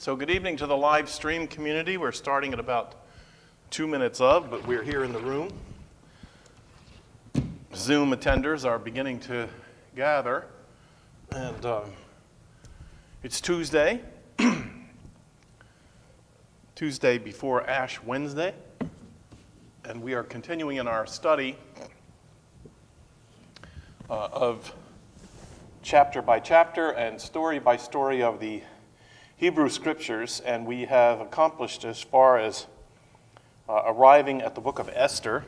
So good evening to the live stream community. We're starting at about 2 minutes of, but we're here in the room. Zoom attenders are beginning to gather, and it's Tuesday, Tuesday before Ash Wednesday, and we are continuing in our study of chapter by chapter and story by story of the Hebrew Scriptures, and we have accomplished as far as arriving at the book of Esther.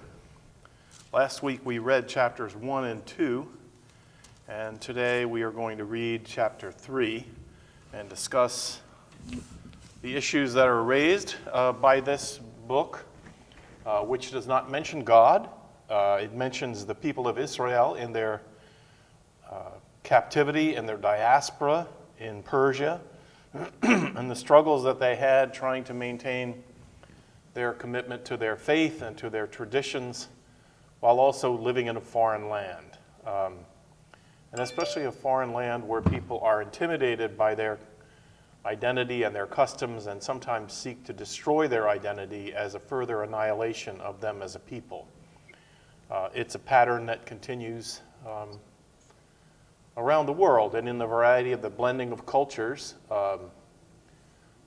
Last week we read chapters 1 and 2, and today we are going to read chapter 3 and discuss the issues that are raised by this book, which does not mention God. It mentions the people of Israel in their captivity and their diaspora in Persia, and the struggles that they had trying to maintain their commitment to their faith and to their traditions while also living in a foreign land. And especially a foreign land where people are intimidated by their identity and their customs and sometimes seek to destroy their identity as a further annihilation of them as a people. It's a pattern that continues around the world, and in the variety of the blending of cultures,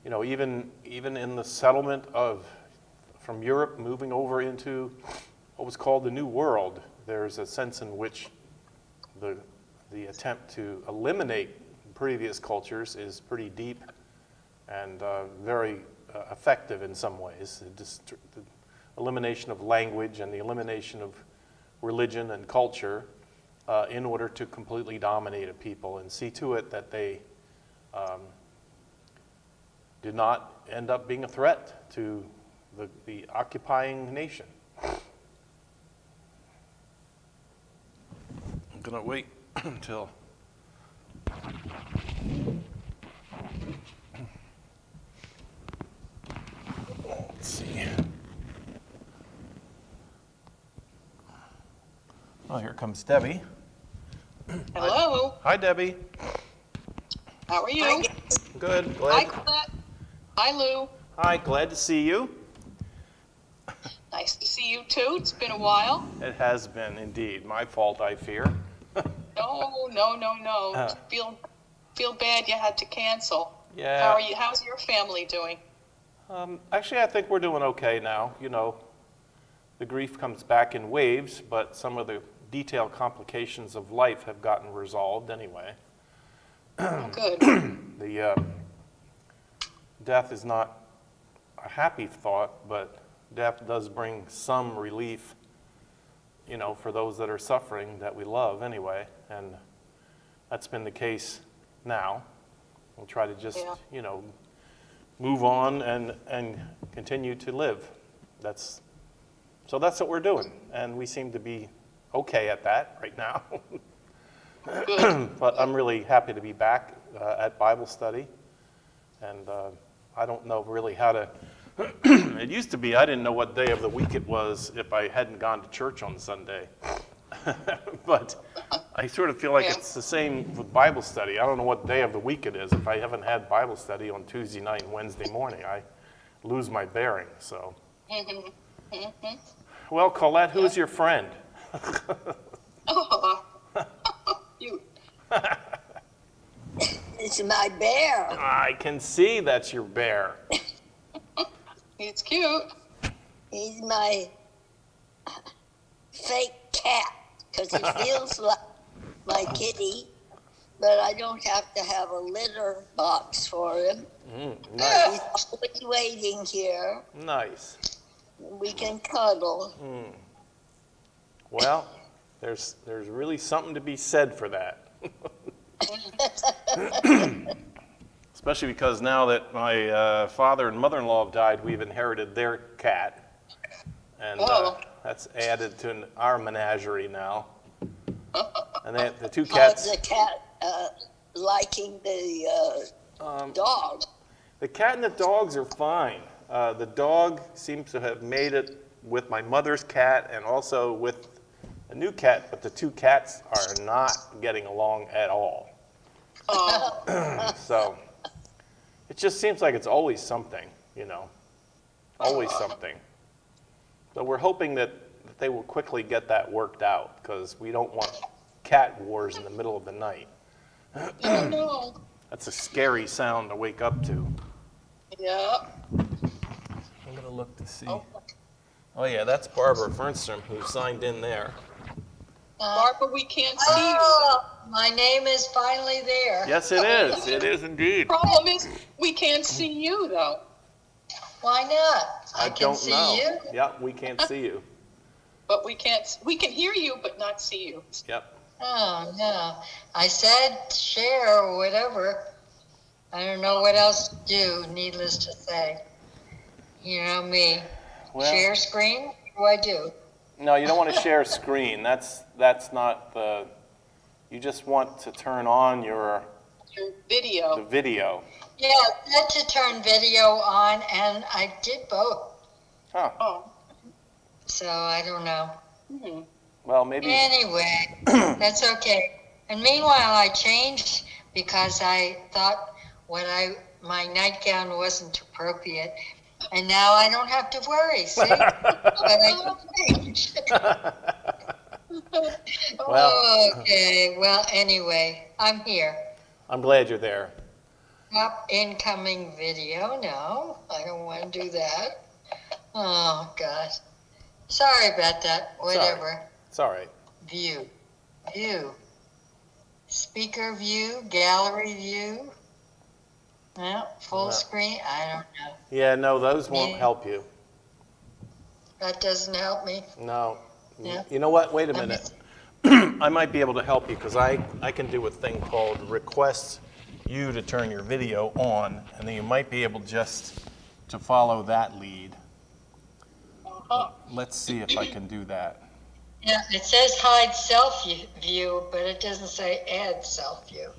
even in the settlement from Europe moving over into what was called the New World, there's a sense in which the attempt to eliminate previous cultures is pretty deep and very effective in some ways. The elimination of language and the elimination of religion and culture in order to completely dominate a people and see to it that they did not end up being a threat to the occupying nation. I'm going to wait until let's see. Oh, here comes Debbie. Hello. Hi, Debbie. How are you? Good. Hi, Glad. Colette. Hi, Lou. Hi, glad to see you. Nice to see you, too. It's been a while. It has been, indeed. My fault, I fear. No. Feel bad you had to cancel. Yeah. How are you? How's your family doing? Actually, I think we're doing okay now. You know, the grief comes back in waves, but some of the detailed complications of life have gotten resolved anyway. Oh, good. The death is not a happy thought, but death does bring some relief, for those that are suffering that we love anyway, and that's been the case now. We'll try to just, move on and continue to live. That's what we're doing, and we seem to be okay at that right now. Good. But I'm really happy to be back at Bible study, and I don't know really how to. It used to be I didn't know what day of the week it was if I hadn't gone to church on Sunday. But I sort of feel like it's the same with Bible study. I don't know what day of the week it is. If I haven't had Bible study on Tuesday night and Wednesday morning, I lose my bearings. So, well, Colette, who's your friend? Oh, you. It's my bear. I can see that's your bear. It's cute. He's my fake cat because he feels like my kitty, but I don't have to have a litter box for him. Nice. He's always waiting here. Nice. We can cuddle. Well, there's really something to be said for that. Especially because now that my father and mother-in-law have died, we've inherited their cat. And that's added to our menagerie now. And the two cats. How's the cat liking the dog? The cat and the dogs are fine. The dog seems to have made it with my mother's cat and also with a new cat, but the two cats are not getting along at all. Oh, So just seems like it's always something, always something. So we're hoping that they will quickly get that worked out, because we don't want cat wars in the middle of the night. Oh, no. That's a scary sound to wake up to. Yeah. I'm going to look to see. Oh. Oh, yeah, that's Barbara Fernstrom, who signed in there. Barbara, we can't see you. Oh, my name is finally there. Yes, it is. It is indeed. Problem is, we can't see you, though. Why not? I can don't see know. you. Yep, we can't see you. But we can hear you, but not see you. Yep. Oh, no. I said share or whatever. I don't know what else to do, needless to say. You know me. Well, Share screen? What do I do? no, you don't want to share screen. That's not the. You just want to turn on Your the video. video. Yeah, I had to turn video on, and I did both. Huh. Oh. So I don't know. Mhm. Well, maybe. Anyway, that's okay. And meanwhile, I changed because I thought my nightgown wasn't appropriate. And now I don't have to worry, see? But I changed. Well, Okay, well, anyway, I'm here. I'm glad you're there. Stop incoming video. No, I don't want to do that. Oh, gosh. Sorry about that. Whatever. It's all right. View. Speaker view, gallery view. No, full No. screen. I don't know. Yeah, no, those won't Me- help you. That doesn't help me. No. Yeah. You know what? Wait a Let me minute. I might be able to help you, because I can do a thing called request you to turn your video on, and then you might be able just to follow that lead. Let's see if I can do that. Yeah, it says hide self view, but it doesn't say add self view.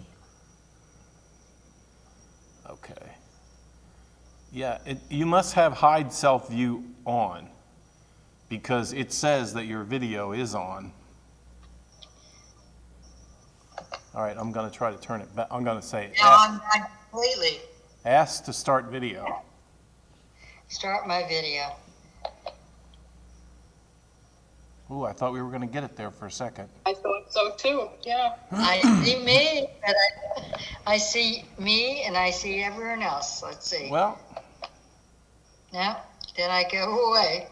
Okay. Yeah, you must have hide self view on, because it says that your video is on. All right, I'm going to try to turn it back. I'm going to say No, I'm not completely. ask to start video. Start my video. Ooh, I thought we were going to get it there for a second. I thought so, too. Yeah. I see me, but I see me and I see everyone else. Let's see. Well, Now, did I go away?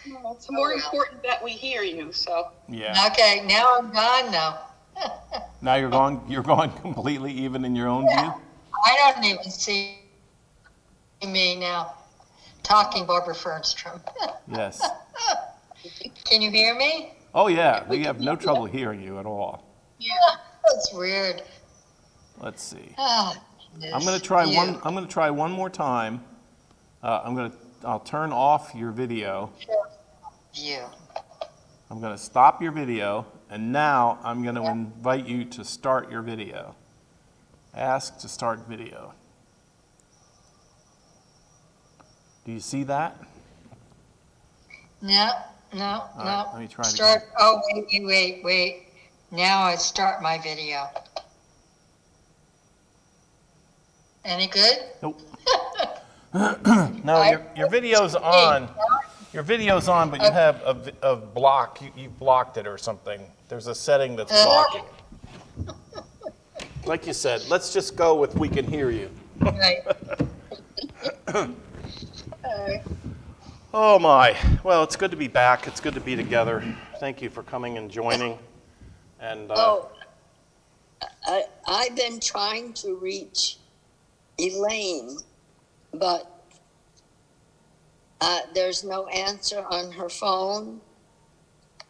It's more well. important that we hear you, so. yeah. Okay, now I'm gone now. Now you're gone completely even in your own Yeah. view? I don't even see me now. Talking Barbara Fernstrom. Yes. Can you hear me? Oh yeah, we have no trouble hearing you at all. Yeah. That's weird. Let's see. Oh, I'm going to try one more time. I'll turn off your video. View. I'm going to stop your video, and now I'm going to invite you to start your video. Ask to start video. Do you see that? No. All right, let me try it Start. again. Oh, wait. Now I start my video. Any good? Nope. No, your video's on. Your video's on, but you have a block. You blocked it or something. There's a setting that's blocking it. Like you said, let's just go with we can hear you. Right. Oh my. Well, it's good to be back. It's good to be together. Thank you for coming and joining. And I've been trying to reach Elaine, but there's no answer on her phone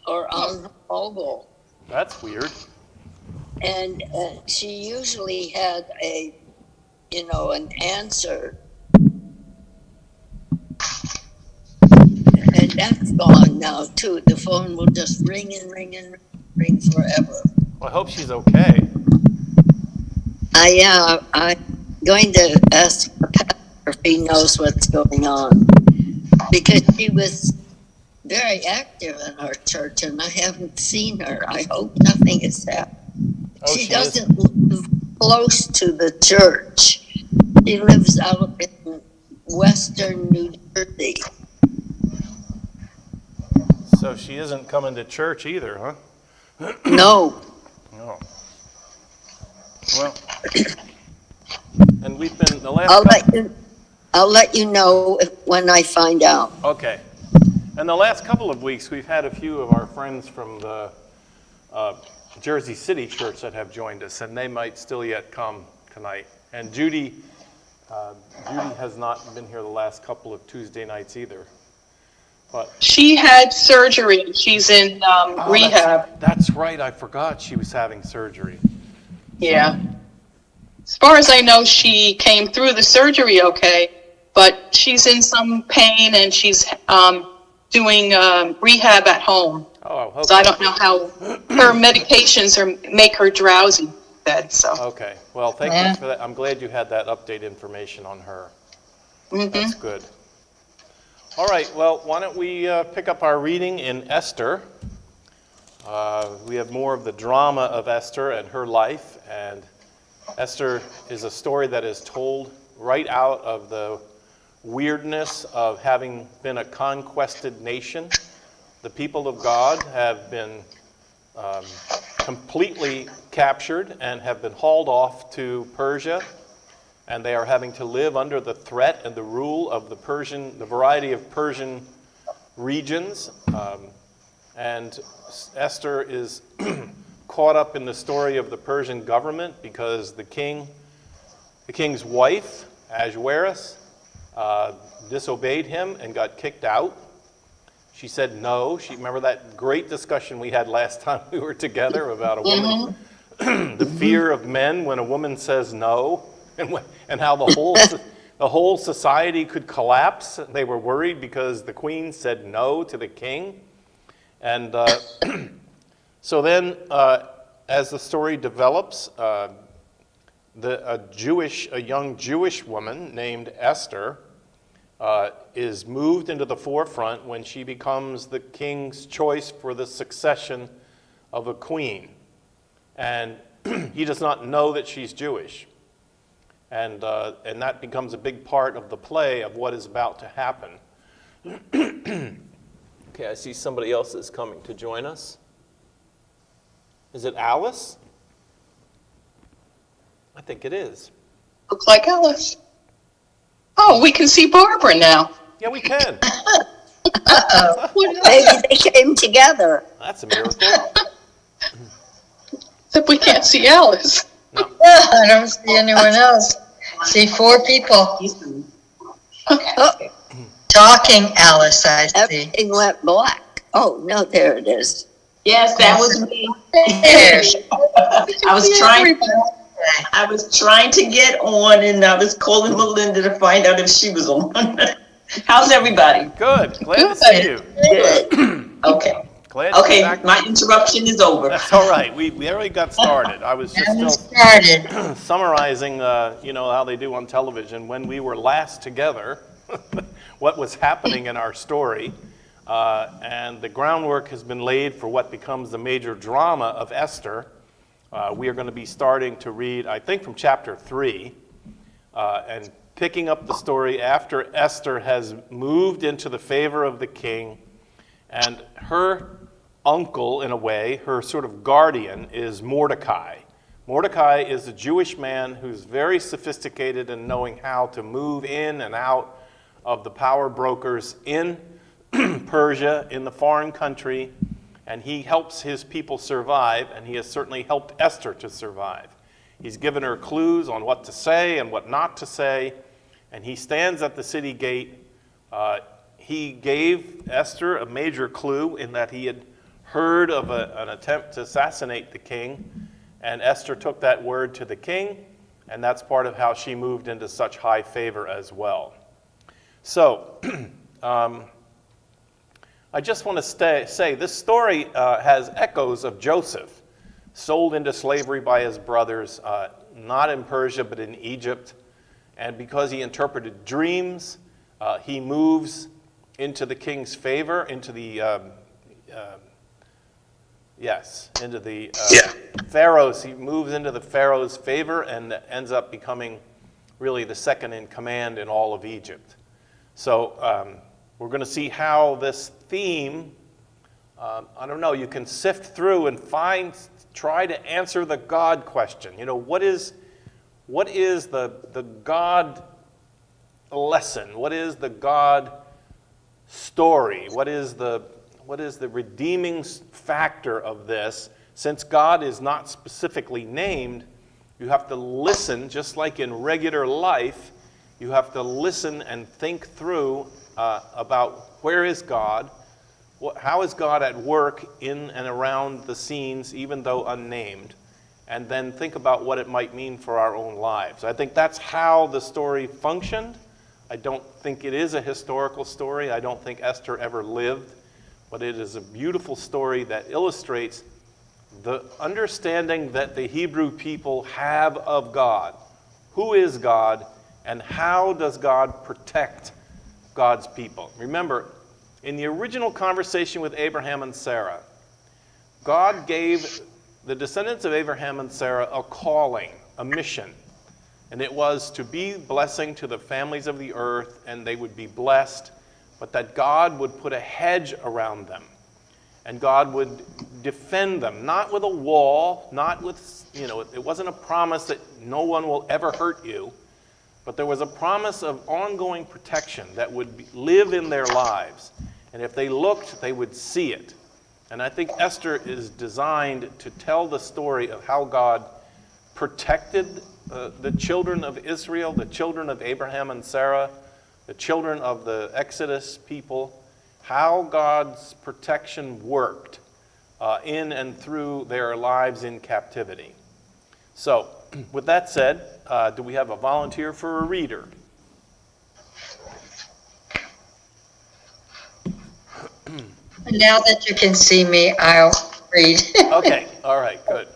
or on her mobile. that's weird. And she usually had an answer. And that's gone now too. The phone will just ring and ring and ring forever. Well, I hope she's okay. I'm going to ask the pastor if he knows what's going on, because she was very active in our church, and I haven't seen her. I hope nothing has happened. Oh, She she is. doesn't live close to the church. She lives out in western New Jersey. So she isn't coming to church either, huh? No. No. Well, and we've been the last I'll couple. let you know when I find out. Okay. And the last couple of weeks, we've had a few of our friends from the Jersey City Church that have joined us, and they might still yet come tonight. And Judy has not been here the last couple of Tuesday nights either. But She had surgery. She's in rehab. That's right. I forgot she was having surgery. Yeah. As far as I know, she came through the surgery okay, but she's in some pain and she's doing rehab at home. Oh, okay. So I don't know how her medications make her drowsy. So. Okay. Well, thank you for that. I'm glad you had that update information on her. Mm-hmm. That's good. All right. Well, why don't we pick up our reading in Esther? We have more of the drama of Esther and her life, and Esther is a story that is told right out of the weirdness of having been a conquested nation. The people of God have been completely captured and have been hauled off to Persia, and they are having to live under the threat and the rule of the variety of Persian regions. And Esther is caught up in the story of the Persian government because the king's wife, Ahasuerus, disobeyed him and got kicked out. She said no. Remember that great discussion we had last time we were together about a woman, the fear of men when a woman says no, and how the whole society could collapse. They were worried because the queen said no to the king. And so then, as the story develops, a young Jewish woman named Esther is moved into the forefront when she becomes the king's choice for the succession of a queen. And he does not know that she's Jewish. And that becomes a big part of the play of what is about to happen. Okay, I see somebody else is coming to join us. Is it Alice? I think it is. Looks like Alice. Oh, we can see Barbara now. Yeah, we can. Maybe they came together. That's a miracle. Except we can't see Alice. No. I don't see anyone else. See 4 people. Okay. Talking Alice, I see. Everything went black. Oh, no, there it is. Yes, that was me. There. I was trying to get on, and I was calling Melinda to find out if she was on. How's everybody? Good. Glad to see you. Good. Okay. Glad to be Okay, back. my interruption is over. That's all right. We already got started. I was just Haven't still started. summarizing, how they do on television when we were last together, what was happening in our story. And the groundwork has been laid for what becomes the major drama of Esther. We are going to be starting to read, I think, from chapter 3, and picking up the story after Esther has moved into the favor of the king, and her uncle, in a way, her sort of guardian, is Mordecai. Mordecai is a Jewish man who's very sophisticated in knowing how to move in and out of the power brokers in Persia, in the foreign country, and he helps his people survive, and he has certainly helped Esther to survive. He's given her clues on what to say and what not to say, and he stands at the city gate. He gave Esther a major clue in that he had heard of an attempt to assassinate the king, and Esther took that word to the king, and that's part of how she moved into such high favor as well. So, I just want to say this story has echoes of Joseph, sold into slavery by his brothers, not in Persia but in Egypt, and because he interpreted dreams, he moves into the king's favor, into the Pharaoh's. He moves into the Pharaoh's favor and ends up becoming really the second in command in all of Egypt. So we're going to see how this theme, I don't know, you can sift through and try to answer the God question. You know, what is the God lesson? What is the God story? What is the redeeming factor of this? Since God is not specifically named, you have to listen, just like in regular life, you have to listen and think through about where is God, how is God at work in and around the scenes, even though unnamed, and then think about what it might mean for our own lives. I think that's how the story functioned. I don't think it is a historical story. I don't think Esther ever lived, but it is a beautiful story that illustrates the understanding that the Hebrew people have of God. Who is God, and how does God protect God's people? Remember, in the original conversation with Abraham and Sarah, God gave the descendants of Abraham and Sarah a calling, a mission, and it was to be blessing to the families of the earth, and they would be blessed, but that God would put a hedge around them. And God would defend them, not with a wall, not with, it wasn't a promise that no one will ever hurt you, but there was a promise of ongoing protection that would live in their lives. And if they looked, they would see it. And I think Esther is designed to tell the story of how God protected the children of Israel, the children of Abraham and Sarah, the children of the Exodus people, how God's protection worked in and through their lives in captivity. So, with that said, do we have a volunteer for a reader? Now that you can see me, I'll read. Okay, all right, good.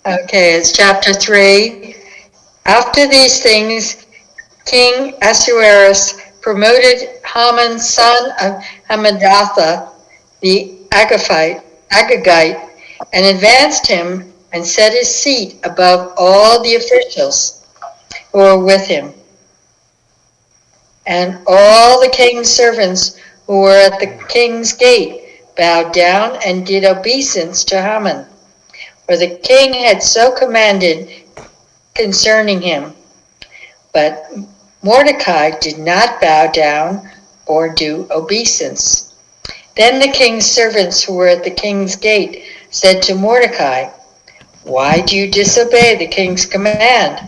Okay, it's chapter 3. After these things, King Ahasuerus promoted Haman, son of Hammedatha, the Agagite, and advanced him and set his seat above all the officials who were with him. And all the king's servants who were at the king's gate bowed down and did obeisance to Haman, for the king had so commanded concerning him. But Mordecai did not bow down or do obeisance. Then the king's servants who were at the king's gate said to Mordecai, "Why do you disobey the king's command?"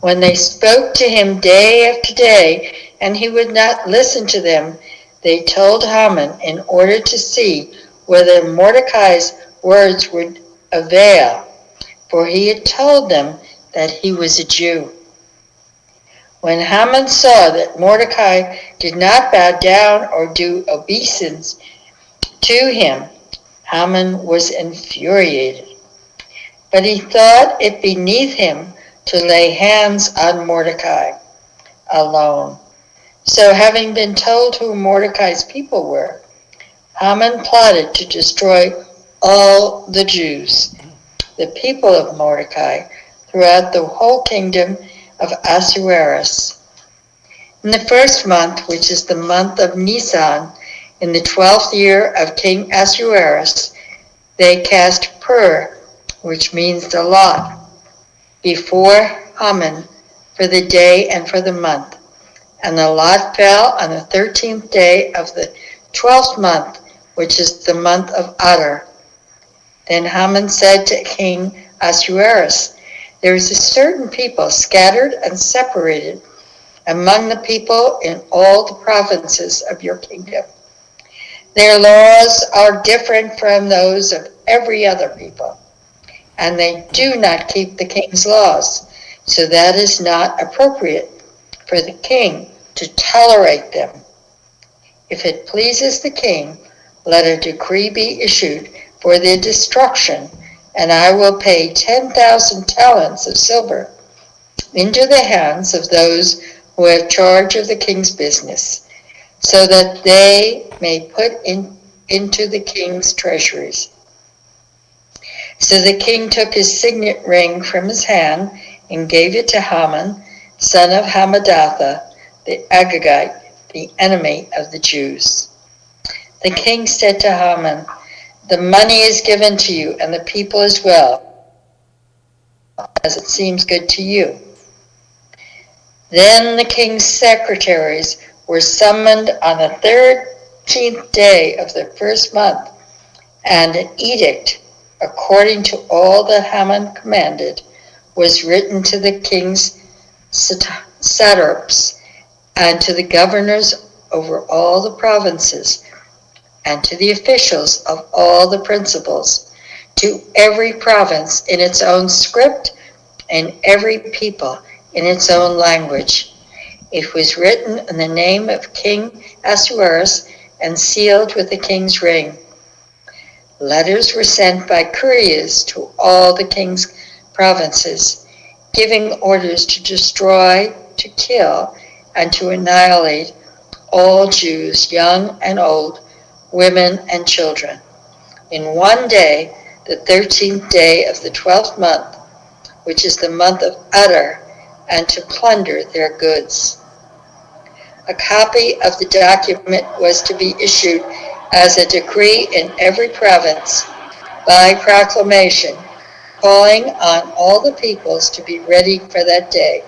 When they spoke to him day after day, and he would not listen to them, they told Haman in order to see whether Mordecai's words would avail, for he had told them that he was a Jew. When Haman saw that Mordecai did not bow down or do obeisance to him, Haman was infuriated. But he thought it beneath him to lay hands on Mordecai alone. So having been told who Mordecai's people were, Haman plotted to destroy all the Jews, the people of Mordecai, throughout the whole kingdom of Ahasuerus. In the first month, which is the month of Nisan, in the 12th year of King Ahasuerus, they cast Pur, which means the lot, before Haman for the day and for the month. And the lot fell on the 13th day of the 12th month, which is the month of Adar. Then Haman said to King Ahasuerus, "There is a certain people scattered and separated among the people in all the provinces of your kingdom. Their laws are different from those of every other people, and they do not keep the king's laws, so that is not appropriate for the king to tolerate them. If it pleases the king, let a decree be issued for their destruction, and I will pay 10,000 talents of silver into the hands of those who have charge of the king's business, so that they may put into the king's treasuries." So the king took his signet ring from his hand and gave it to Haman, son of Hammedatha, the Agagite, the enemy of the Jews. The king said to Haman, "The money is given to you, and the people as well, as it seems good to you." Then the king's secretaries were summoned on the 13th day of the first month, and an edict, according to all that Haman commanded, was written to the king's satraps and to the governors over all the provinces and to the officials of all the principals, to every province in its own script and every people in its own language. It was written in the name of King Ahasuerus and sealed with the king's ring. Letters were sent by couriers to all the king's provinces, giving orders to destroy, to kill, and to annihilate all Jews, young and old, women and children. In one day, the 13th day of the 12th month, which is the month of Adar, and to plunder their goods. A copy of the document was to be issued as a decree in every province by proclamation, calling on all the peoples to be ready for that day.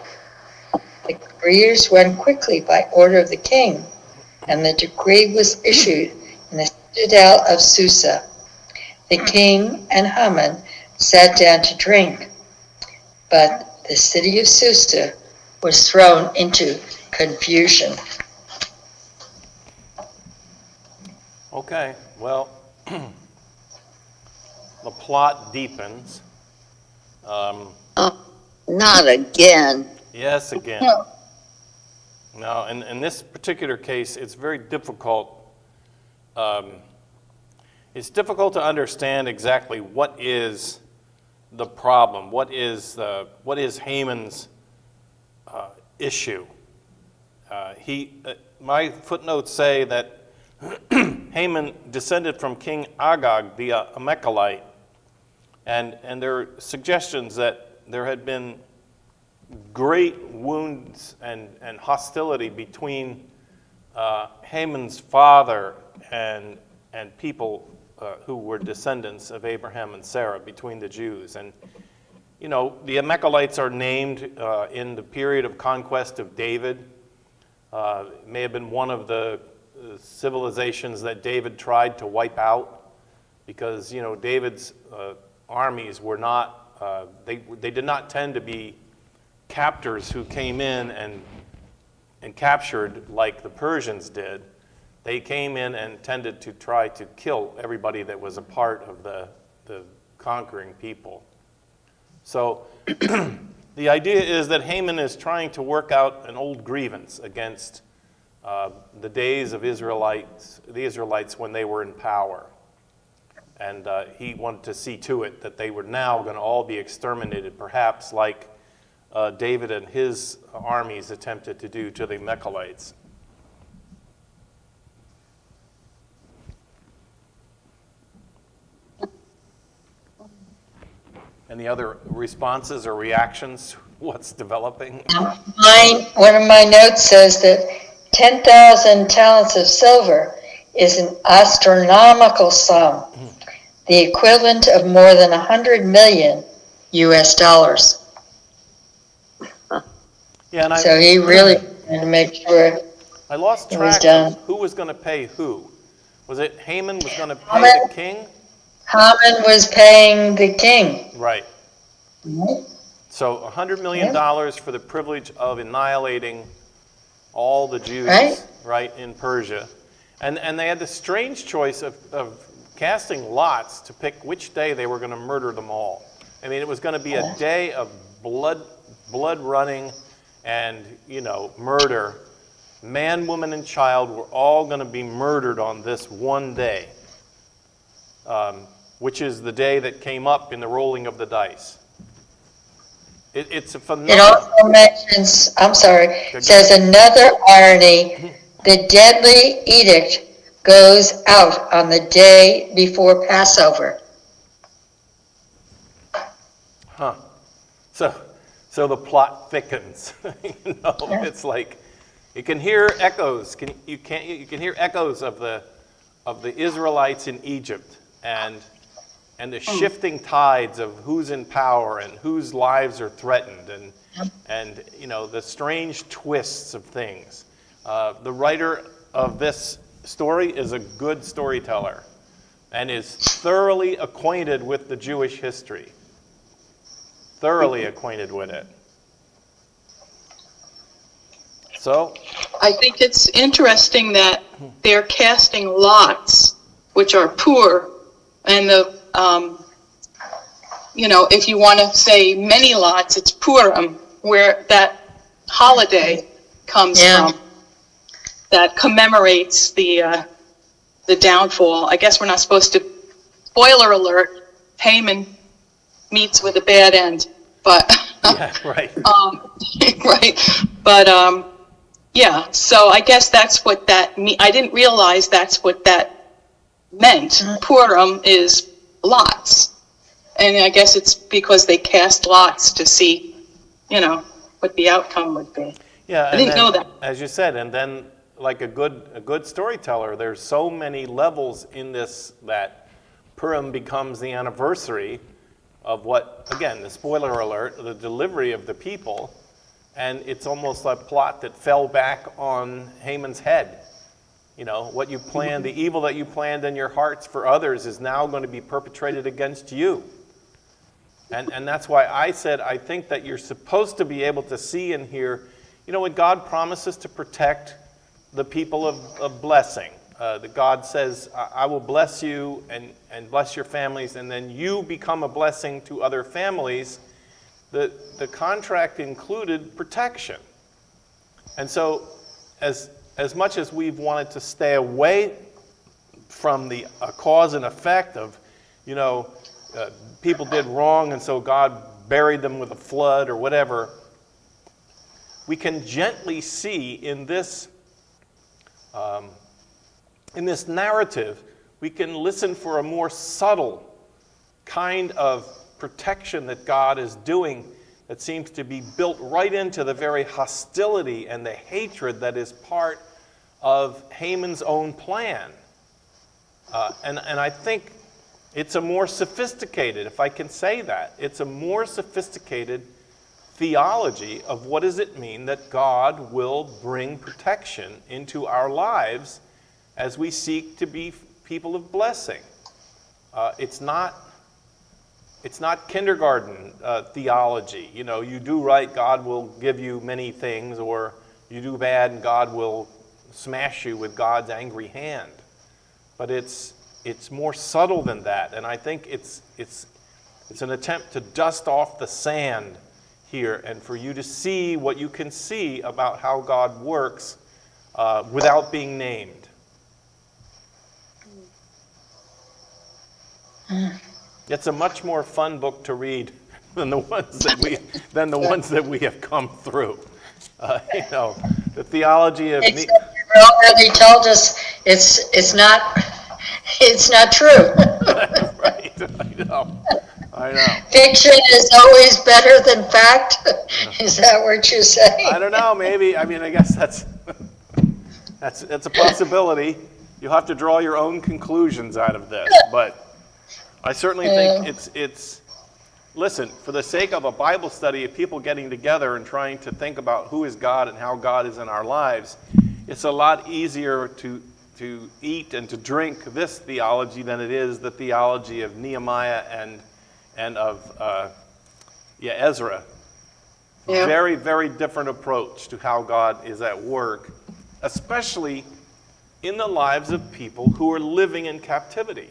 The couriers went quickly by order of the king, and the decree was issued in the citadel of Susa. The king and Haman sat down to drink, but the city of Susa was thrown into confusion. Okay, well, the plot deepens. Not again. Yes, again. Now, in this particular case, it's very difficult. It's difficult to understand exactly what is the problem, what is Haman's issue. My footnotes say that Haman descended from King Agag, the Amalekite, and there are suggestions that there had been great wounds and hostility between Haman's father and people who were descendants of Abraham and Sarah, between the Jews. And, you know, the Amalekites are named in the period of conquest of David. It may have been one of the civilizations that David tried to wipe out, because, you know, David's armies were not, they did not tend to be captors who came in and captured like the Persians did. They came in and tended to try to kill everybody that was a part of the conquering people. So the idea is that Haman is trying to work out an old grievance against the days of the Israelites when they were in power. And he wanted to see to it that they were now going to all be exterminated, perhaps like David and his armies attempted to do to the Amalekites. Any other responses or reactions? What's developing? One of my notes says that 10,000 talents of silver is an astronomical sum, the equivalent of more than 100 million US dollars. Yeah, and So he really wanted to make sure I lost it was track done. of who was going to pay who. Was it Haman was going to pay Haman. the king? Haman was paying the king. Right. Right? So $100 million for the privilege of annihilating all the Jews, right, in Persia. And they had the strange choice of casting lots to pick which day they were going to murder them all. I mean, it was going to be a day of blood running and, you know, murder. Man, woman, and child were all going to be murdered on this one day, which is the day that came up in the rolling of the dice. It's a phenomenon. It also mentions, says another irony, the deadly edict goes out on the day before Passover. Huh. So the plot thickens. It's like you can hear echoes. You can hear echoes of the Israelites in Egypt and the shifting tides of who's in power and whose lives are threatened and the strange twists of things. The writer of this story is a good storyteller and is thoroughly acquainted with the Jewish history. Thoroughly acquainted with it. So? I think it's interesting that they're casting lots, which are poor, and if you want to say many lots, it's Purim, where that holiday comes from, that commemorates the downfall. I guess we're not supposed to, spoiler alert, Haman meets with a bad end, but Yeah, right. right, but yeah, so I guess that's what that I didn't realize that's what that meant. Purim is lots, and I guess it's because they cast lots to see, what the outcome would be. Yeah, I didn't know that. As you said, and then like a good storyteller, there's so many levels in this that Purim becomes the anniversary of what, again, the spoiler alert, the delivery of the people, and it's almost a plot that fell back on Haman's head. What you planned, the evil that you planned in your hearts for others is now going to be perpetrated against you. And that's why I said I think that you're supposed to be able to see and hear, when God promises to protect the people of blessing, that God says, I will bless you and bless your families, and then you become a blessing to other families. The contract included protection. And so as much as we've wanted to stay away from the cause and effect of, people did wrong and so God buried them with a flood or whatever, we can gently see in this narrative, we can listen for a more subtle kind of protection that God is doing that seems to be built right into the very hostility and the hatred that is part of Haman's own plan. And I think it's a more sophisticated, if I can say that, it's a more sophisticated theology of what does it mean that God will bring protection into our lives as we seek to be people of blessing. It's not kindergarten theology. You do right, God will give you many things, or you do bad and God will smash you with God's angry hand. But it's more subtle than that, and I think it's an attempt to dust off the sand here and for you to see what you can see about how God works without being named. It's a much more fun book to read than the ones that we have come through. The theology of Except you already told us it's not true. Right. I know. Fiction is always better than fact. Is that what you're saying? I don't know. Maybe. I guess that's a possibility. You'll have to draw your own conclusions out of this, but I certainly think it's. Listen, for the sake of a Bible study of people getting together and trying to think about who is God and how God is in our lives, it's a lot easier to eat and to drink this theology than it is the theology of Nehemiah and of Ezra. Yeah. Very, very different approach to how God is at work, especially in the lives of people who are living in captivity.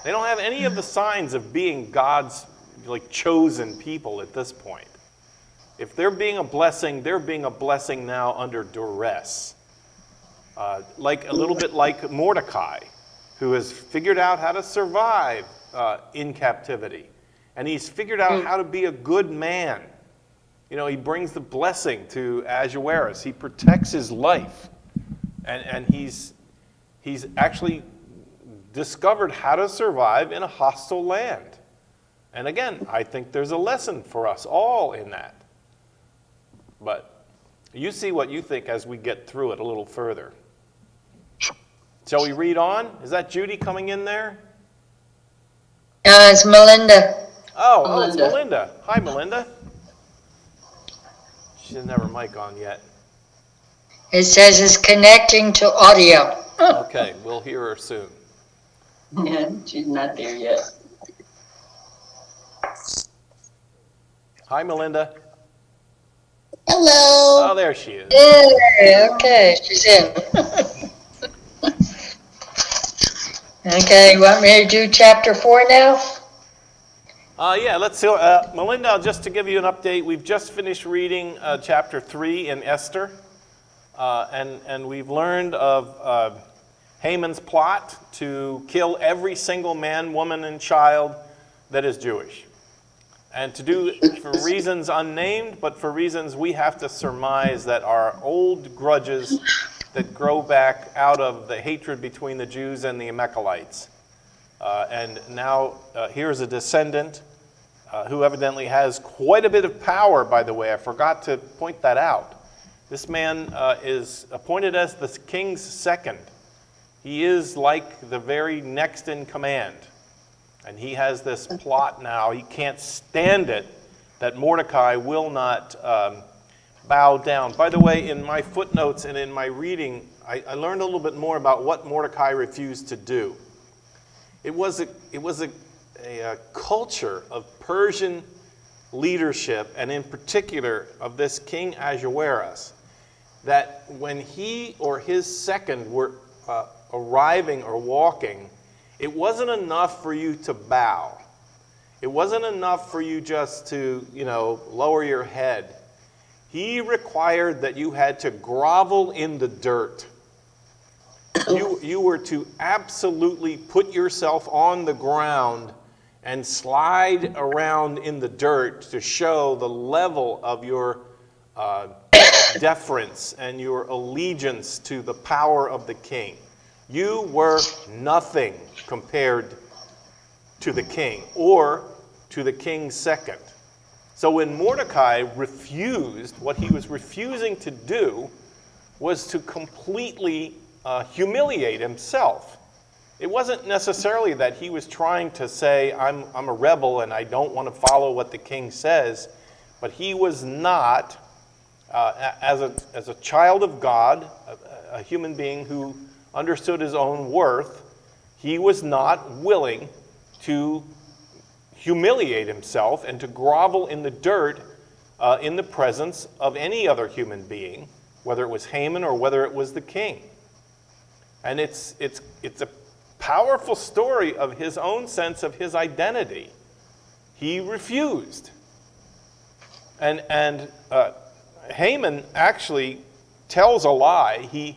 They don't have any of the signs of being God's chosen people at this point. If they're being a blessing now under duress. A little bit like Mordecai, who has figured out how to survive in captivity. And he's figured out how to be a good man. He brings the blessing to Ahasuerus. He protects his life. And he's actually discovered how to survive in a hostile land. And again, I think there's a lesson for us all in that. But you see what you think as we get through it a little further. Shall we read on? Is that Judy coming in there? It's Melinda. Oh, it's Melinda. Hi, Melinda. She doesn't have her mic on yet. It says it's connecting to audio. Okay, we'll hear her soon. Yeah, she's not there yet. Hi, Melinda. Hello. Oh, there she is. Yeah, okay, she's in. Okay, you want me to do chapter 4 now? Yeah, let's see. Melinda, just to give you an update, we've just finished reading chapter 3 in Esther. And we've learned of Haman's plot to kill every single man, woman, and child that is Jewish. And to do for reasons unnamed, but for reasons we have to surmise that are old grudges that grow back out of the hatred between the Jews and the Amalekites. And now here's a descendant who evidently has quite a bit of power, by the way. I forgot to point that out. This man is appointed as the king's second. He is like the very next in command. And he has this plot now. He can't stand it that Mordecai will not bow down. By the way, in my footnotes and in my reading, I learned a little bit more about what Mordecai refused to do. It was a culture of Persian leadership, and in particular of this King Ahasuerus, that when he or his second were arriving or walking, it wasn't enough for you to bow. It wasn't enough for you just to, lower your head. He required that you had to grovel in the dirt. You were to absolutely put yourself on the ground and slide around in the dirt to show the level of your deference and your allegiance to the power of the king. You were nothing compared to the king or to the king's second. So when Mordecai refused, what he was refusing to do was to completely humiliate himself. It wasn't necessarily that he was trying to say, I'm a rebel and I don't want to follow what the king says, but he was not, as a child of God, a human being who understood his own worth, he was not willing to humiliate himself and to grovel in the dirt in the presence of any other human being, whether it was Haman or whether it was the king. And it's a powerful story of his own sense of his identity. He refused. And Haman actually tells a lie.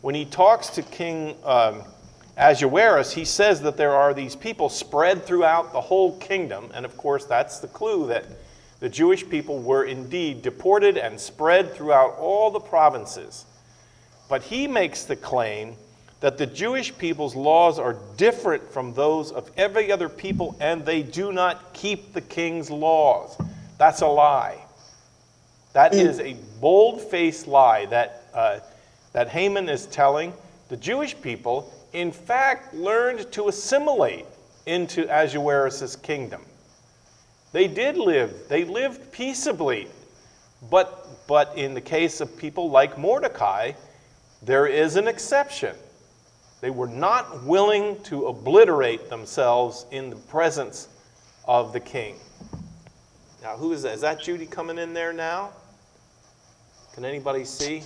When he talks to King Ahasuerus, he says that there are these people spread throughout the whole kingdom. And of course, that's the clue that the Jewish people were indeed deported and spread throughout all the provinces. But he makes the claim that the Jewish people's laws are different from those of every other people, and they do not keep the king's laws. That's a lie. That is a bold-faced lie that Haman is telling. The Jewish people, in fact, learned to assimilate into Ahasuerus' kingdom. They did live. They lived peaceably. But in the case of people like Mordecai, there is an exception. They were not willing to obliterate themselves in the presence of the king. Now, who is that? Is that Judy coming in there now? Can anybody see?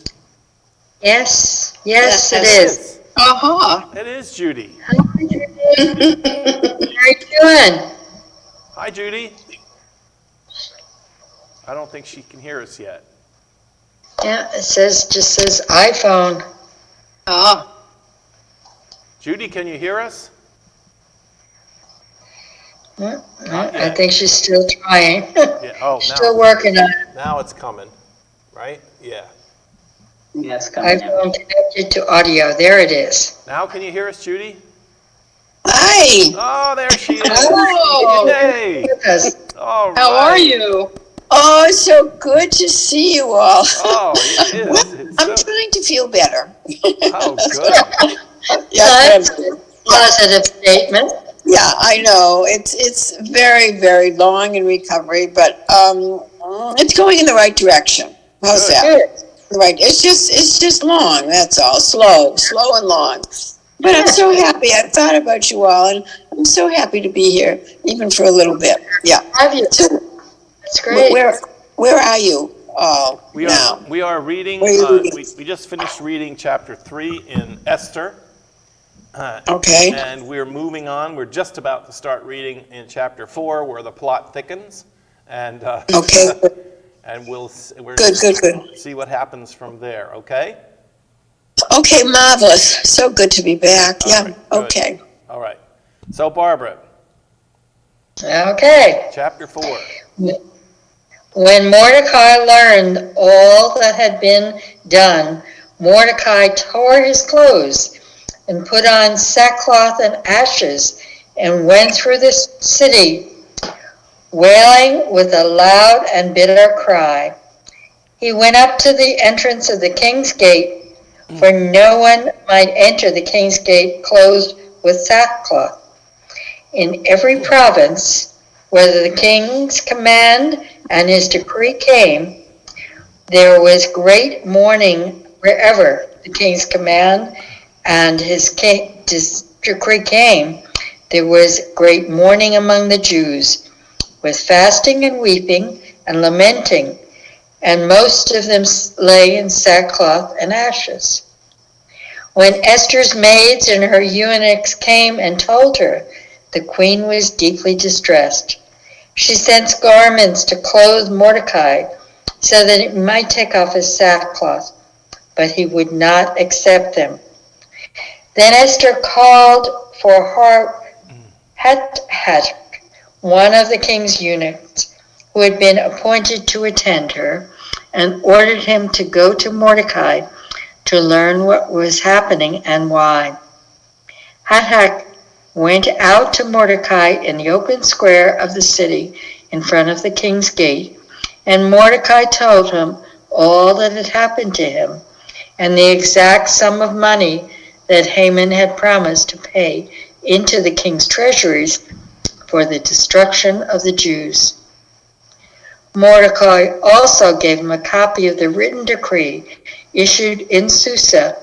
Yes, it is. Uh-huh. It is Judy. How are you doing? Hi, Judy. I don't think she can hear us yet. Yeah, just says iPhone. Ah. Judy, can you hear us? I think she's still trying. Yeah. Oh, Still now, working on it. now it's coming, right? Yeah. Yes, coming out. iPhone connected to audio. There it is. Now can you hear us, Judy? Hi. Oh, there she is. Hello. Yay. Yes. All How are right. you? Oh, it's so good to see you all. Oh, it Well, is. It's I'm so. trying to feel better. Oh, good. Yeah, That's a positive statement. yeah, I know. It's very, very long in recovery, but it's going in the right direction. How's Good. that? Good. Right. It's just long. That's all. Slow and long. But I'm so happy. I thought about you all, and I'm so happy to be here, even for a little bit. Yeah. Have you? So That's great. where are you all We are now? we are reading. Where are you reading? We just finished reading chapter 3 in Esther, Okay. and we're moving on. We're just about to start reading in chapter 4, where the plot thickens, and Okay. and we're Good. see what happens from there. Okay. Okay, marvelous. So good to be back. All Yeah. right, good. Okay. All right. So Barbara, Okay. chapter 4. When Mordecai learned all that had been done, Mordecai tore his clothes and put on sackcloth and ashes and went through the city, wailing with a loud and bitter cry. He went up to the entrance of the king's gate, for no one might enter the king's gate clothed with sackcloth. In every province, whether the king's command and his decree came, there was great mourning wherever the king's command and his decree came. There was great mourning among the Jews, with fasting and weeping and lamenting, and most of them lay in sackcloth and ashes. When Esther's maids and her eunuchs came and told her, the queen was deeply distressed. She sent garments to clothe Mordecai so that he might take off his sackcloth, but he would not accept them. Then Esther called for Hathach, one of the king's eunuchs, who had been appointed to attend her, and ordered him to go to Mordecai to learn what was happening and why. Hathach went out to Mordecai in the open square of the city in front of the king's gate, and Mordecai told him all that had happened to him and the exact sum of money that Haman had promised to pay into the king's treasuries for the destruction of the Jews. Mordecai also gave him a copy of the written decree issued in Susa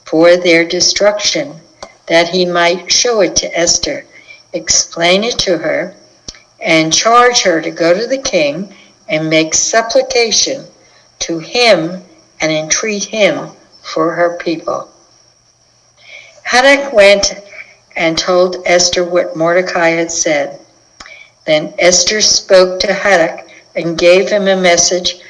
for their destruction, that he might show it to Esther, explain it to her, and charge her to go to the king and make supplication to him and entreat him for her people. Hathach went and told Esther what Mordecai had said. Then Esther spoke to Hathach and gave him a message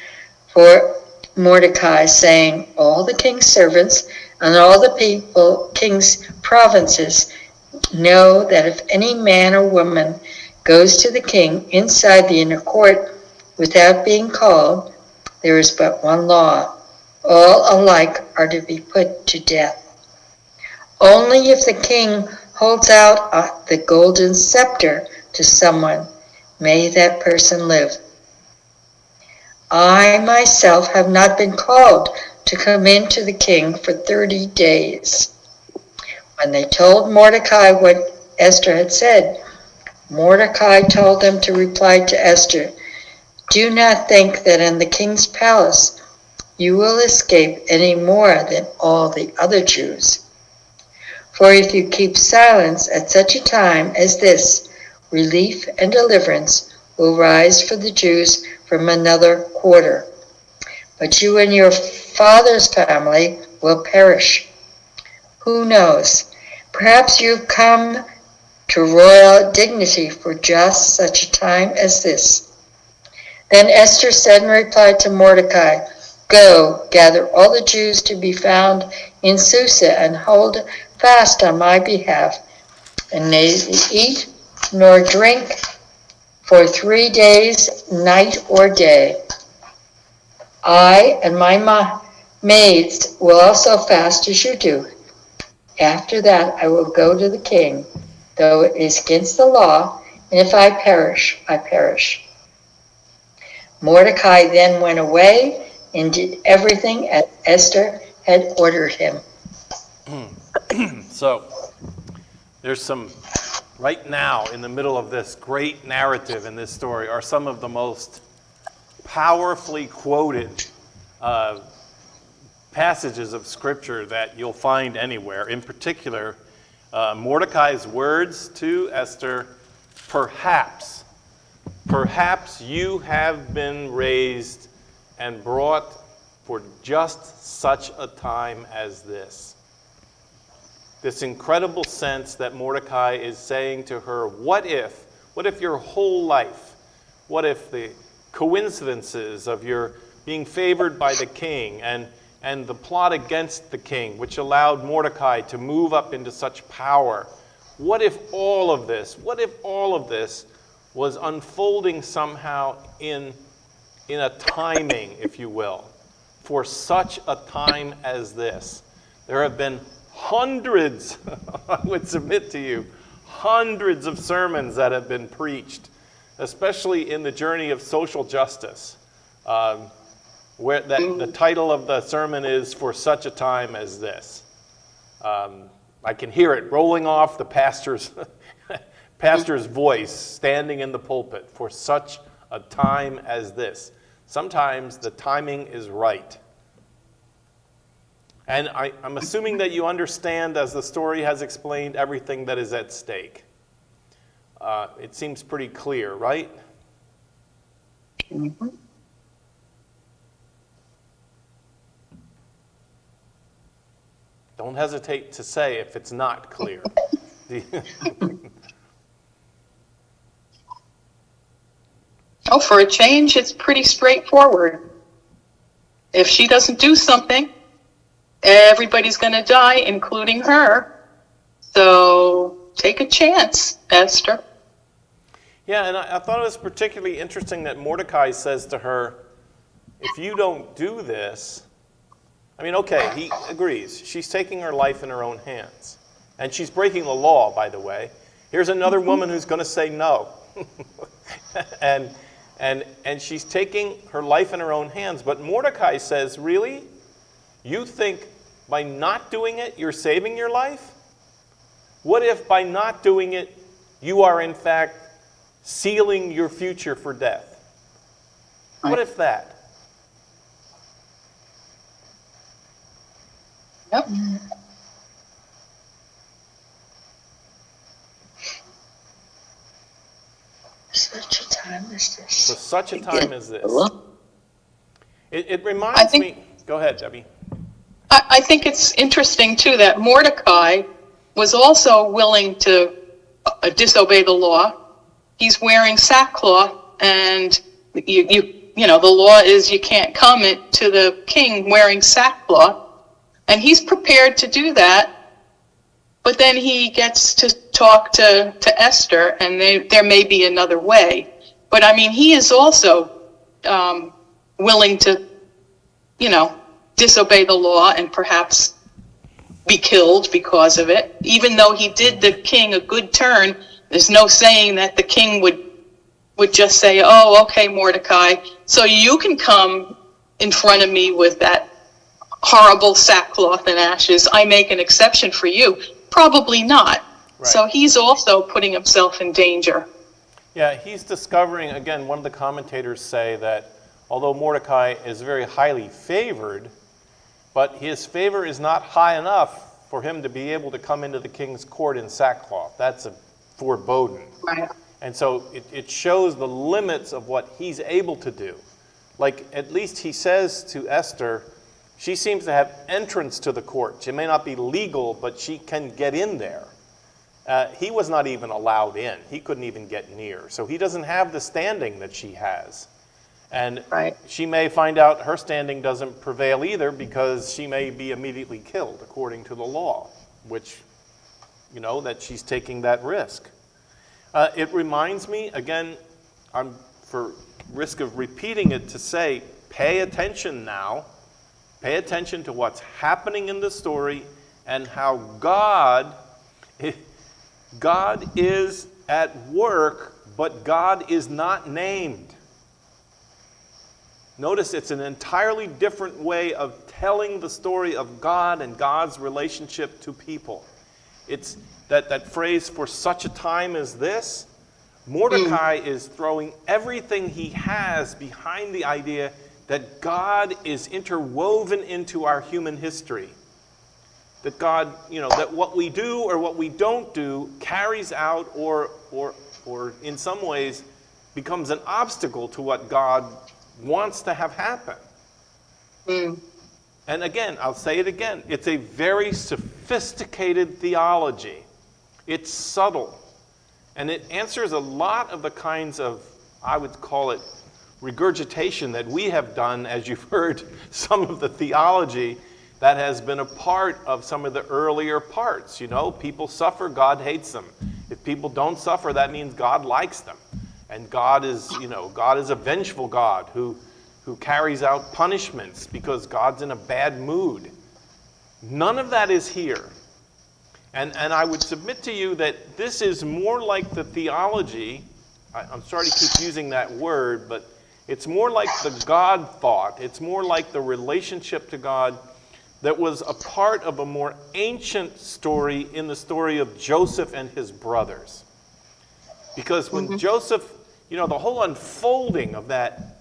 for Mordecai, saying, all the king's servants and all the people, king's provinces, know that if any man or woman goes to the king inside the inner court without being called, there is but one law. All alike are to be put to death. Only if the king holds out the golden scepter to someone, may that person live. I myself have not been called to come in to the king for 30 days. When they told Mordecai what Esther had said, Mordecai told them to reply to Esther, do not think that in the king's palace you will escape any more than all the other Jews. For if you keep silence at such a time as this, relief and deliverance will rise for the Jews from another quarter. But you and your father's family will perish. Who knows? Perhaps you've come to royal dignity for just such a time as this. Then Esther said in reply to Mordecai, go, gather all the Jews to be found in Susa and hold fast on my behalf, and neither eat nor drink for 3 days, night or day. I and my maids will also fast as you do. After that, I will go to the king though it is against the law, and if I perish, I perish. Mordecai then went away and did everything as Esther had ordered him. So, there's some, right now, in the middle of this great narrative in this story, are some of the most powerfully quoted passages of Scripture that you'll find anywhere. In particular, Mordecai's words to Esther, perhaps you have been raised and brought for just such a time as this. This incredible sense that Mordecai is saying to her, what if your whole life, what if the coincidences of your being favored by the king and the plot against the king, which allowed Mordecai to move up into such power, what if all of this was unfolding somehow in a timing, if you will, for such a time as this? There have been hundreds, I would submit to you, hundreds of sermons that have been preached, especially in the journey of social justice, where the title of the sermon is For Such a Time as This. I can hear it rolling off the pastor's voice standing in the pulpit, for such a time as this. Sometimes the timing is right. And I'm assuming that you understand, as the story has explained, everything that is at stake. It seems pretty clear, right? Mm-hmm. Don't hesitate to say if it's not clear. Oh, for a change, it's pretty straightforward. If she doesn't do something, everybody's going to die, including her. So take a chance, Esther. Yeah, and I thought it was particularly interesting that Mordecai says to her, if you don't do this, I mean, okay, he agrees. She's taking her life in her own hands. And she's breaking the law, by the way. Here's another woman who's going to say no. and she's taking her life in her own hands. But Mordecai says, really? You think by not doing it, you're saving your life? What if by not doing it, you are in fact sealing your future for death? What if that? Yep. Such a time as this. For such a time as this. It reminds me... Go ahead, Debbie. I think it's interesting, too, that Mordecai was also willing to disobey the law. He's wearing sackcloth, and you know, the law is you can't come to the king wearing sackcloth. And he's prepared to do that, but then he gets to talk to Esther, and there may be another way. But I mean, he is also willing to, you know, disobey the law and perhaps be killed because of it. Even though he did the king a good turn, there's no saying that the king would just say, oh, okay, Mordecai, so you can come in front of me with that horrible sackcloth and ashes. I make an exception for you. Probably not. Right. So he's also putting himself in danger. Yeah, he's discovering, again, one of the commentators say that although Mordecai is very highly favored, but his favor is not high enough for him to be able to come into the king's court in sackcloth. That's a foreboding. Right. And so it shows the limits of what he's able to do. Like, at least he says to Esther, she seems to have entrance to the court. She may not be legal, but she can get in there. He was not even allowed in. He couldn't even get near. So he doesn't have the standing that she has. And right. She may find out her standing doesn't prevail either, because she may be immediately killed according to the law, which, you know, that she's taking that risk. It reminds me, again, I'm for risk of repeating it, to say, pay attention now. Pay attention to what's happening in the story and how God God is at work, but God is not named. Notice it's an entirely different way of telling the story of God and God's relationship to people. It's that phrase, for such a time as this. Mordecai is throwing everything he has behind the idea that God is interwoven into our human history. That God, that what we do or what we don't do carries out or in some ways becomes an obstacle to what God wants to have happen. And again, I'll say it again, it's a very sophisticated theology. It's subtle. And it answers a lot of the kinds of, I would call it, regurgitation that we have done, as you've heard, some of the theology that has been a part of some of the earlier parts. People suffer, God hates them. If people don't suffer, that means God likes them. And God is a vengeful God who carries out punishments because God's in a bad mood. None of that is here. And I would submit to you that this is more like the theology, I'm sorry to keep using that word, but it's more like the God thought. It's more like the relationship to God that was a part of a more ancient story in the story of Joseph and his brothers. Because when Joseph, the whole unfolding of that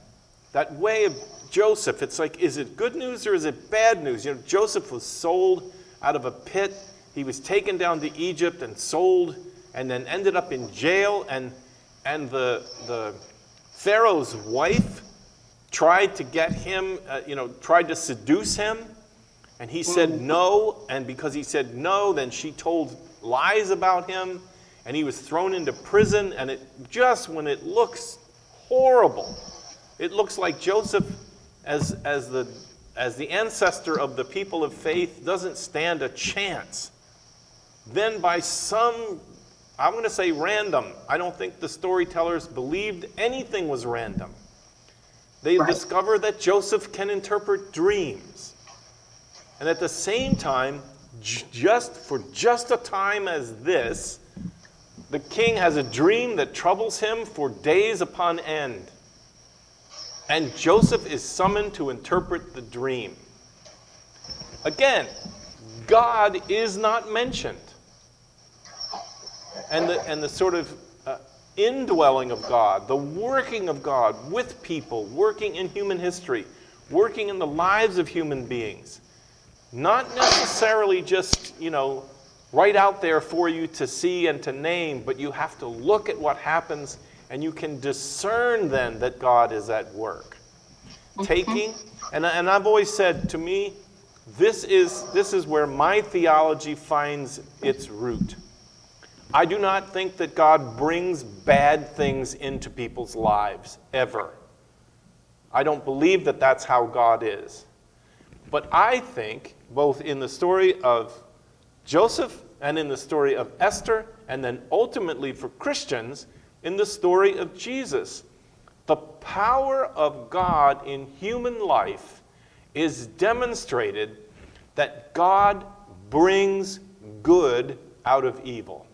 way of Joseph, it's like, is it good news or is it bad news? Joseph was sold out of a pit. He was taken down to Egypt and sold and then ended up in jail. And the Pharaoh's wife tried to get him, tried to seduce him. And he said no. And because he said no, then she told lies about him. And he was thrown into prison. And when it looks horrible, it looks like Joseph as the ancestor of the people of faith doesn't stand a chance. Then by some, I'm going to say random, I don't think the storytellers believed anything was random. They discover that Joseph can interpret dreams. And at the same time, for just a time as this, the king has a dream that troubles him for days upon end. And Joseph is summoned to interpret the dream. Again, God is not mentioned. And the sort of indwelling of God, the working of God with people, working in human history, working in the lives of human beings. Not necessarily just, right out there for you to see and to name, but you have to look at what happens and you can discern then that God is at work. Taking, and I've always said, to me, this is where my theology finds its root. I do not think that God brings bad things into people's lives, ever. I don't believe that that's how God is. But I think, both in the story of Joseph and in the story of Esther, and then ultimately for Christians, in the story of Jesus, the power of God in human life is demonstrated that God brings good out of evil.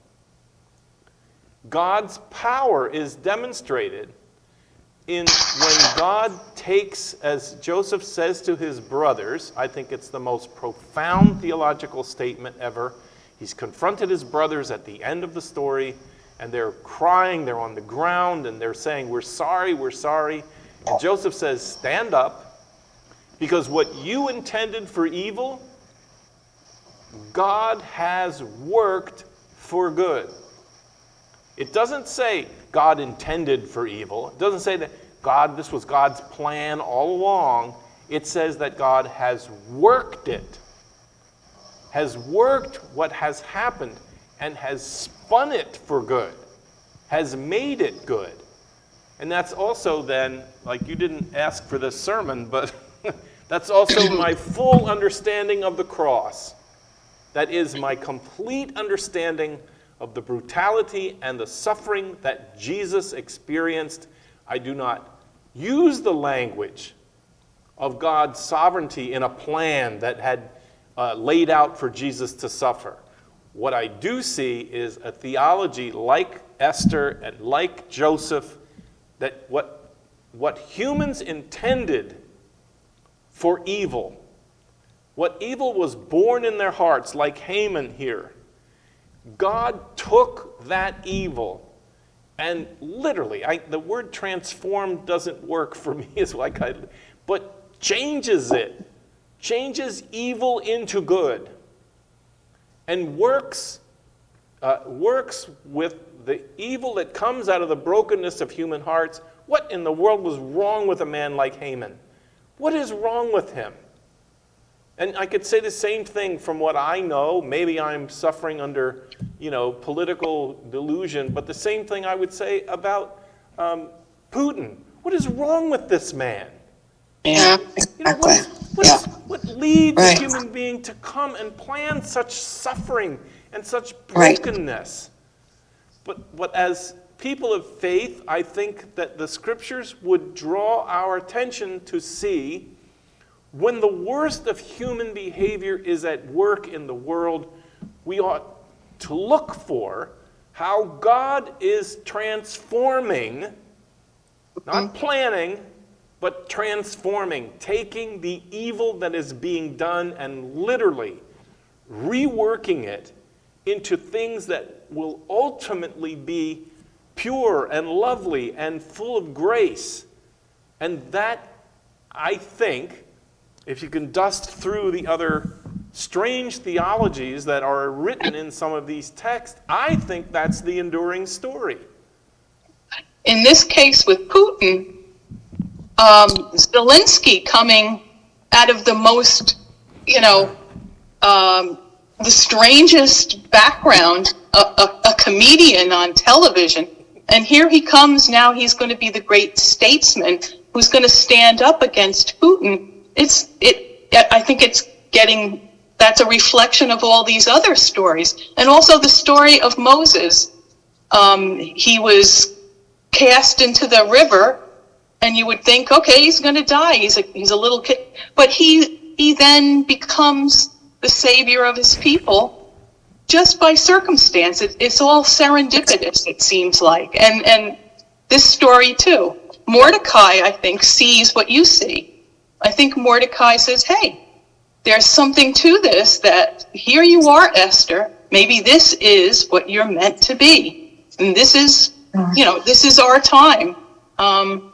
God's power is demonstrated when God takes, as Joseph says to his brothers, I think it's the most profound theological statement ever. He's confronted his brothers at the end of the story, and they're crying, they're on the ground, and they're saying, we're sorry, we're sorry. And Joseph says, stand up, because what you intended for evil, God has worked for good. It doesn't say God intended for evil. It doesn't say that this was God's plan all along. It says that God has worked it, has worked what has happened, and has spun it for good, has made it good. And that's also then, like you didn't ask for this sermon, but that's also my full understanding of the cross. That is my complete understanding of the brutality and the suffering that Jesus experienced. I do not use the language of God's sovereignty in a plan that had laid out for Jesus to suffer. What I do see is a theology like Esther and like Joseph, that what humans intended for evil, what evil was born in their hearts, like Haman here, God took that evil and literally, the word transform doesn't work for me, but changes it, changes evil into good, and works with the evil that comes out of the brokenness of human hearts. What in the world was wrong with a man like Haman? What is wrong with him? And I could say the same thing from what I know. Maybe I'm suffering under, political delusion, but the same thing I would say about Putin. What is wrong with this man? Yeah, exactly. What leads Right. a human being to come and plan such suffering and such brokenness? But as people of faith, I think that the scriptures would draw our attention to see when the worst of human behavior is at work in the world, we ought to look for how God is transforming, not planning, but transforming, taking the evil that is being done and literally reworking it into things that will ultimately be pure and lovely and full of grace. And that, I think, if you can dust through the other strange theologies that are written in some of these texts, I think that's the enduring story. In this case with Putin, Zelensky coming out of the most, the strangest background, a comedian on television. And here he comes now, he's going to be the great statesman who's going to stand up against Putin. I think that's a reflection of all these other stories. And also the story of Moses. He was cast into the river, and you would think, okay, he's going to die. He's a little kid. But he then becomes the savior of his people just by circumstance. It's all serendipitous, it seems like. And this story too. Mordecai, I think, sees what you see. I think Mordecai says, hey, there's something to this, that here you are, Esther. Maybe this is what you're meant to be. And this is, this is our time. I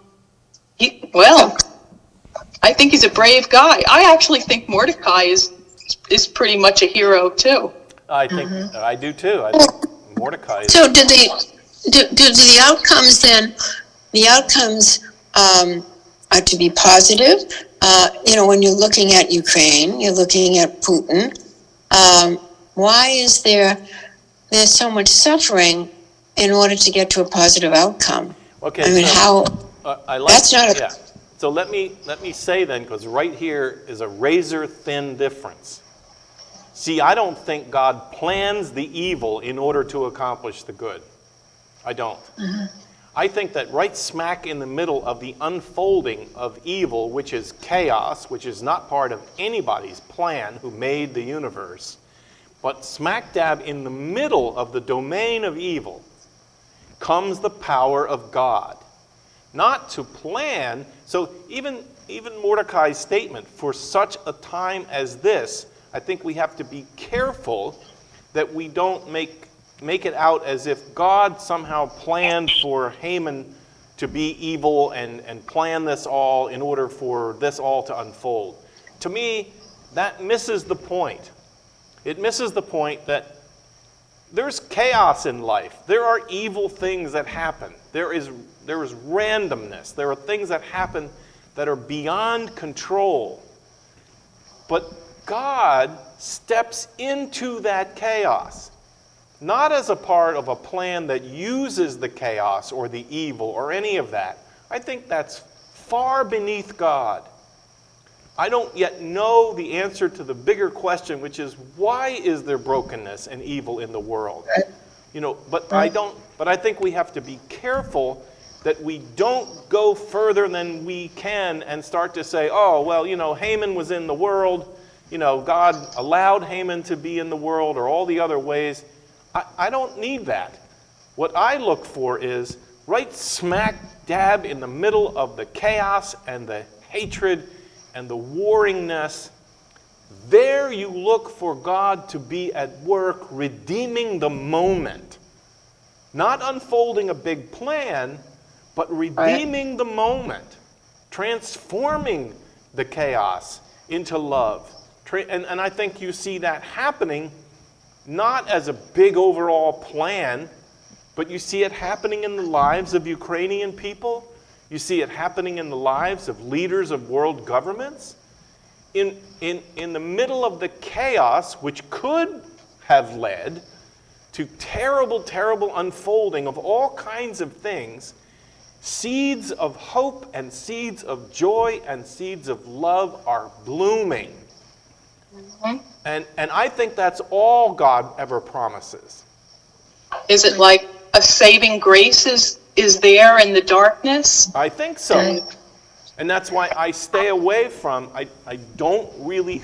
think he's a brave guy. I actually think Mordecai is pretty much a hero too. I think I do too. I think Mordecai is. So do the outcomes then, are to be positive? When you're looking at Ukraine, you're looking at Putin. Why is there's so much suffering in order to get to a positive outcome? Okay, I mean, that's not a... Yeah. So let me say then, because right here is a razor thin difference. See, I don't think God plans the evil in order to accomplish the good. I don't. Mm-hmm. I think that right smack in the middle of the unfolding of evil, which is chaos, which is not part of anybody's plan who made the universe, but smack dab in the middle of the domain of evil comes the power of God. Not to plan. So even Mordecai's statement, for such a time as this, I think we have to be careful that we don't make it out as if God somehow planned for Haman to be evil and plan this all in order for this all to unfold. To me, that misses the point. It misses the point that there's chaos in life. There are evil things that happen. There is randomness. There are things that happen that are beyond control. But God steps into that chaos, not as a part of a plan that uses the chaos or the evil or any of that. I think that's far beneath God. I don't yet know the answer to the bigger question, which is, why is there brokenness and evil in the world? But I think we have to be careful that we don't go further than we can and start to say, oh, well, Haman was in the world, God allowed Haman to be in the world or all the other ways. I don't need that. What I look for is right smack dab in the middle of the chaos and the hatred and the warringness. There you look for God to be at work redeeming the moment. Not unfolding a big plan, but redeeming the moment. Transforming the chaos into love. And I think you see that happening not as a big overall plan, but you see it happening in the lives of Ukrainian people. You see it happening in the lives of leaders of world governments. In the middle of the chaos, which could have led to terrible, terrible unfolding of all kinds of things, seeds of hope and seeds of joy and seeds of love are blooming. And I think that's all God ever promises. Is it like a saving grace is there in the darkness? I think so. And that's why I stay away from, I don't really,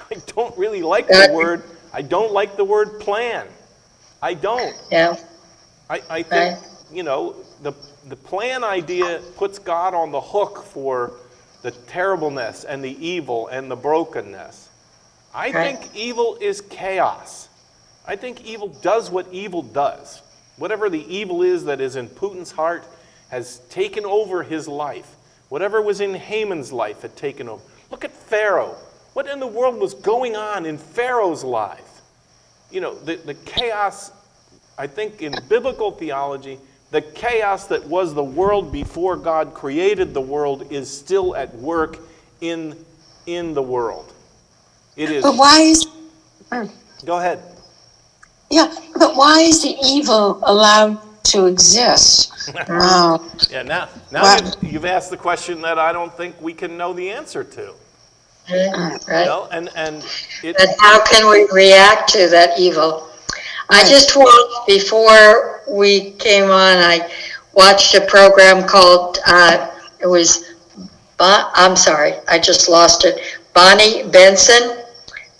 I don't really like the word, I don't like the word plan. I don't. Yeah. I think, the plan idea puts God on the hook for the terribleness and the evil and the brokenness. I think evil is chaos. I think evil does what evil does. Whatever the evil is that is in Putin's heart has taken over his life. Whatever was in Haman's life had taken over. Look at Pharaoh. What in the world was going on in Pharaoh's life? The chaos, I think in biblical theology, the chaos that was the world before God created the world is still at work in the world. It is. But why is... Go ahead. Yeah, but why is the evil allowed to exist? Yeah, now you've asked the question that I don't think we can know the answer to. Right. And But how can we react to that evil? I just watched, before we came on, I watched a program called, it was, I'm sorry, I just lost it, Bonnie Benson,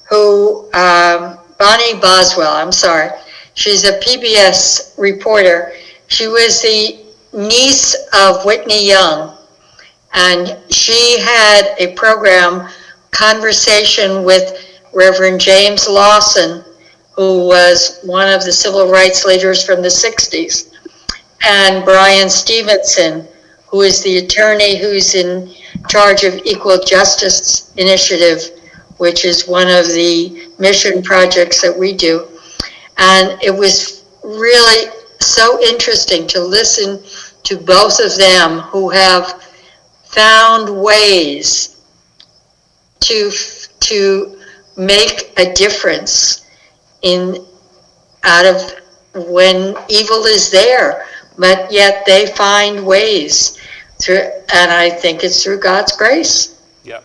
Bonnie Boswell, I'm sorry. She's a PBS reporter. She was the niece of Whitney Young, and she had a program, conversation with Reverend James Lawson, who was one of the civil rights leaders from the 60s, and Brian Stevenson, who is the attorney who's in charge of Equal Justice Initiative, which is one of the mission projects that we do. And it was really so interesting to listen to both of them, who have found ways to make a difference out of when evil is there, but yet they find ways and I think it's through God's grace. Yeah.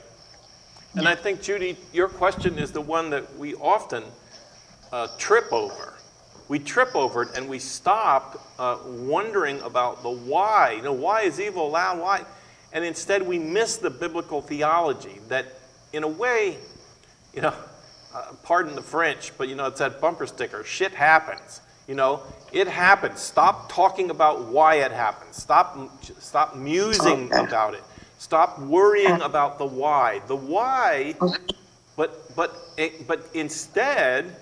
And I think, Judy, your question is the one that we often trip over. We trip over it and we stop wondering about the why. Why is evil allowed? Why? And instead we miss the biblical theology that, in a way, pardon the French, but it's that bumper sticker, shit happens. It happens. Stop talking about why it happens. Stop musing about it. Stop worrying about the why. The why, but instead,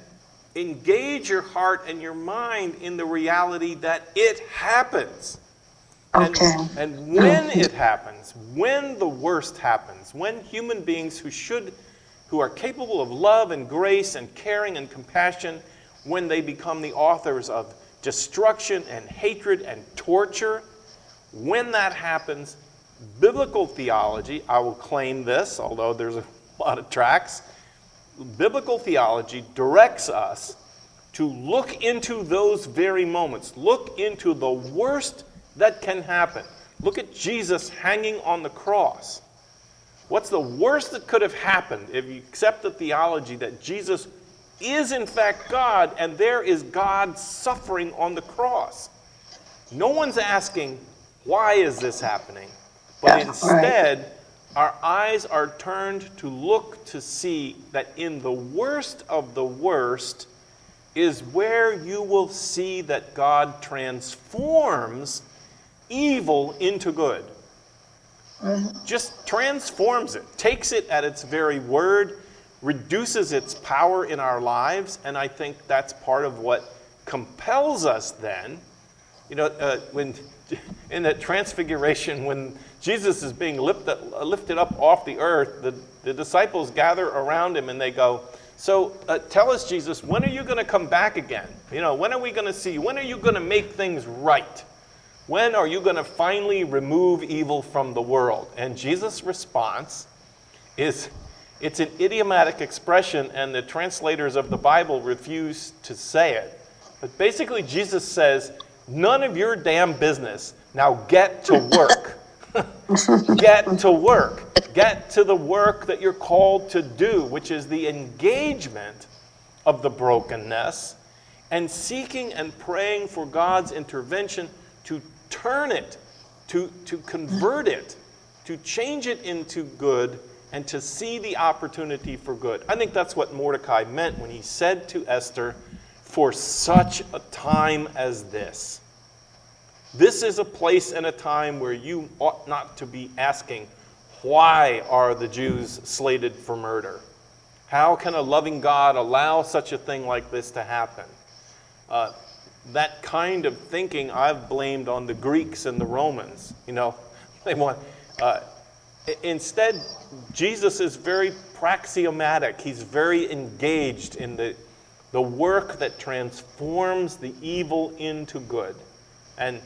engage your heart and your mind in the reality that it happens. And when it happens, when the worst happens, when human beings who are capable of love and grace and caring and compassion, when they become the authors of destruction and hatred and torture, when that happens, biblical theology, I will claim this, although there's a lot of tracts, biblical theology directs us to look into those very moments, look into the worst that can happen. Look at Jesus hanging on the cross. What's the worst that could have happened if you accept the theology that Jesus is in fact God and there is God suffering on the cross? No one's asking, why is this happening? But instead, Our eyes are turned to look to see that in the worst of the worst is where you will see that God transforms evil into good. Just transforms it, takes it at its very word, reduces its power in our lives, and I think that's part of what compels us then. You know, when in the transfiguration, when Jesus is being lifted up off the earth, the disciples gather around him and they go, so tell us, Jesus, when are you going to come back again? You know, when are we going to see you? When are you going to make things right? When are you going to finally remove evil from the world? And Jesus' response is, it's an idiomatic expression, and the translators of the Bible refuse to say it. But basically, Jesus says, none of your damn business. Now get to work. Get to work. Get to the work that you're called to do, which is the engagement of the brokenness and seeking and praying for God's intervention to turn it, to convert it, to change it into good, and to see the opportunity for good. I think that's what Mordecai meant when he said to Esther, for such a time as this. This is a place and a time where you ought not to be asking, why are the Jews slated for murder? How can a loving God allow such a thing like this to happen? That kind of thinking I've blamed on the Greeks and the Romans. You know, they want. Instead, Jesus is very praxiomatic. He's very engaged in the work that transforms the evil into good. And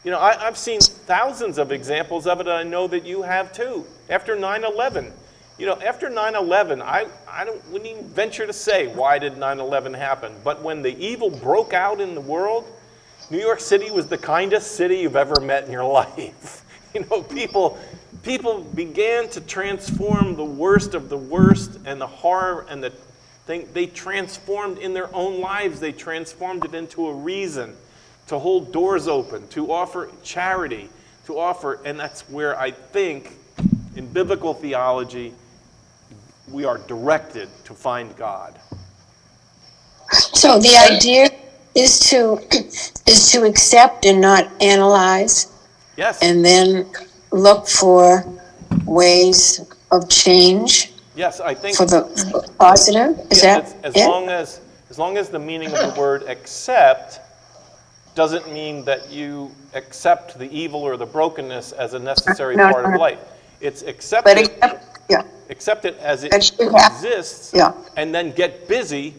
you know, I've seen thousands of examples of it, and I know that you have too. After 9/11, you know, after 9/11, I wouldn't even venture to say why did 9/11 happen. But when the evil broke out in the world, New York City was the kindest city you've ever met in your life. You know, people began to transform the worst of the worst and the horror and the thing. They transformed in their own lives. They transformed it into a reason to hold doors open, to offer charity, to offer, and that's where I think in biblical theology we are directed to find God. So the idea is to accept and not analyze. Yes. And then look for ways of change. Yes, I think for the positive. Is yes, that as long as the meaning of the word accept doesn't mean that you accept the evil or the brokenness as a necessary part of life. It's accept it as it exists, and then get busy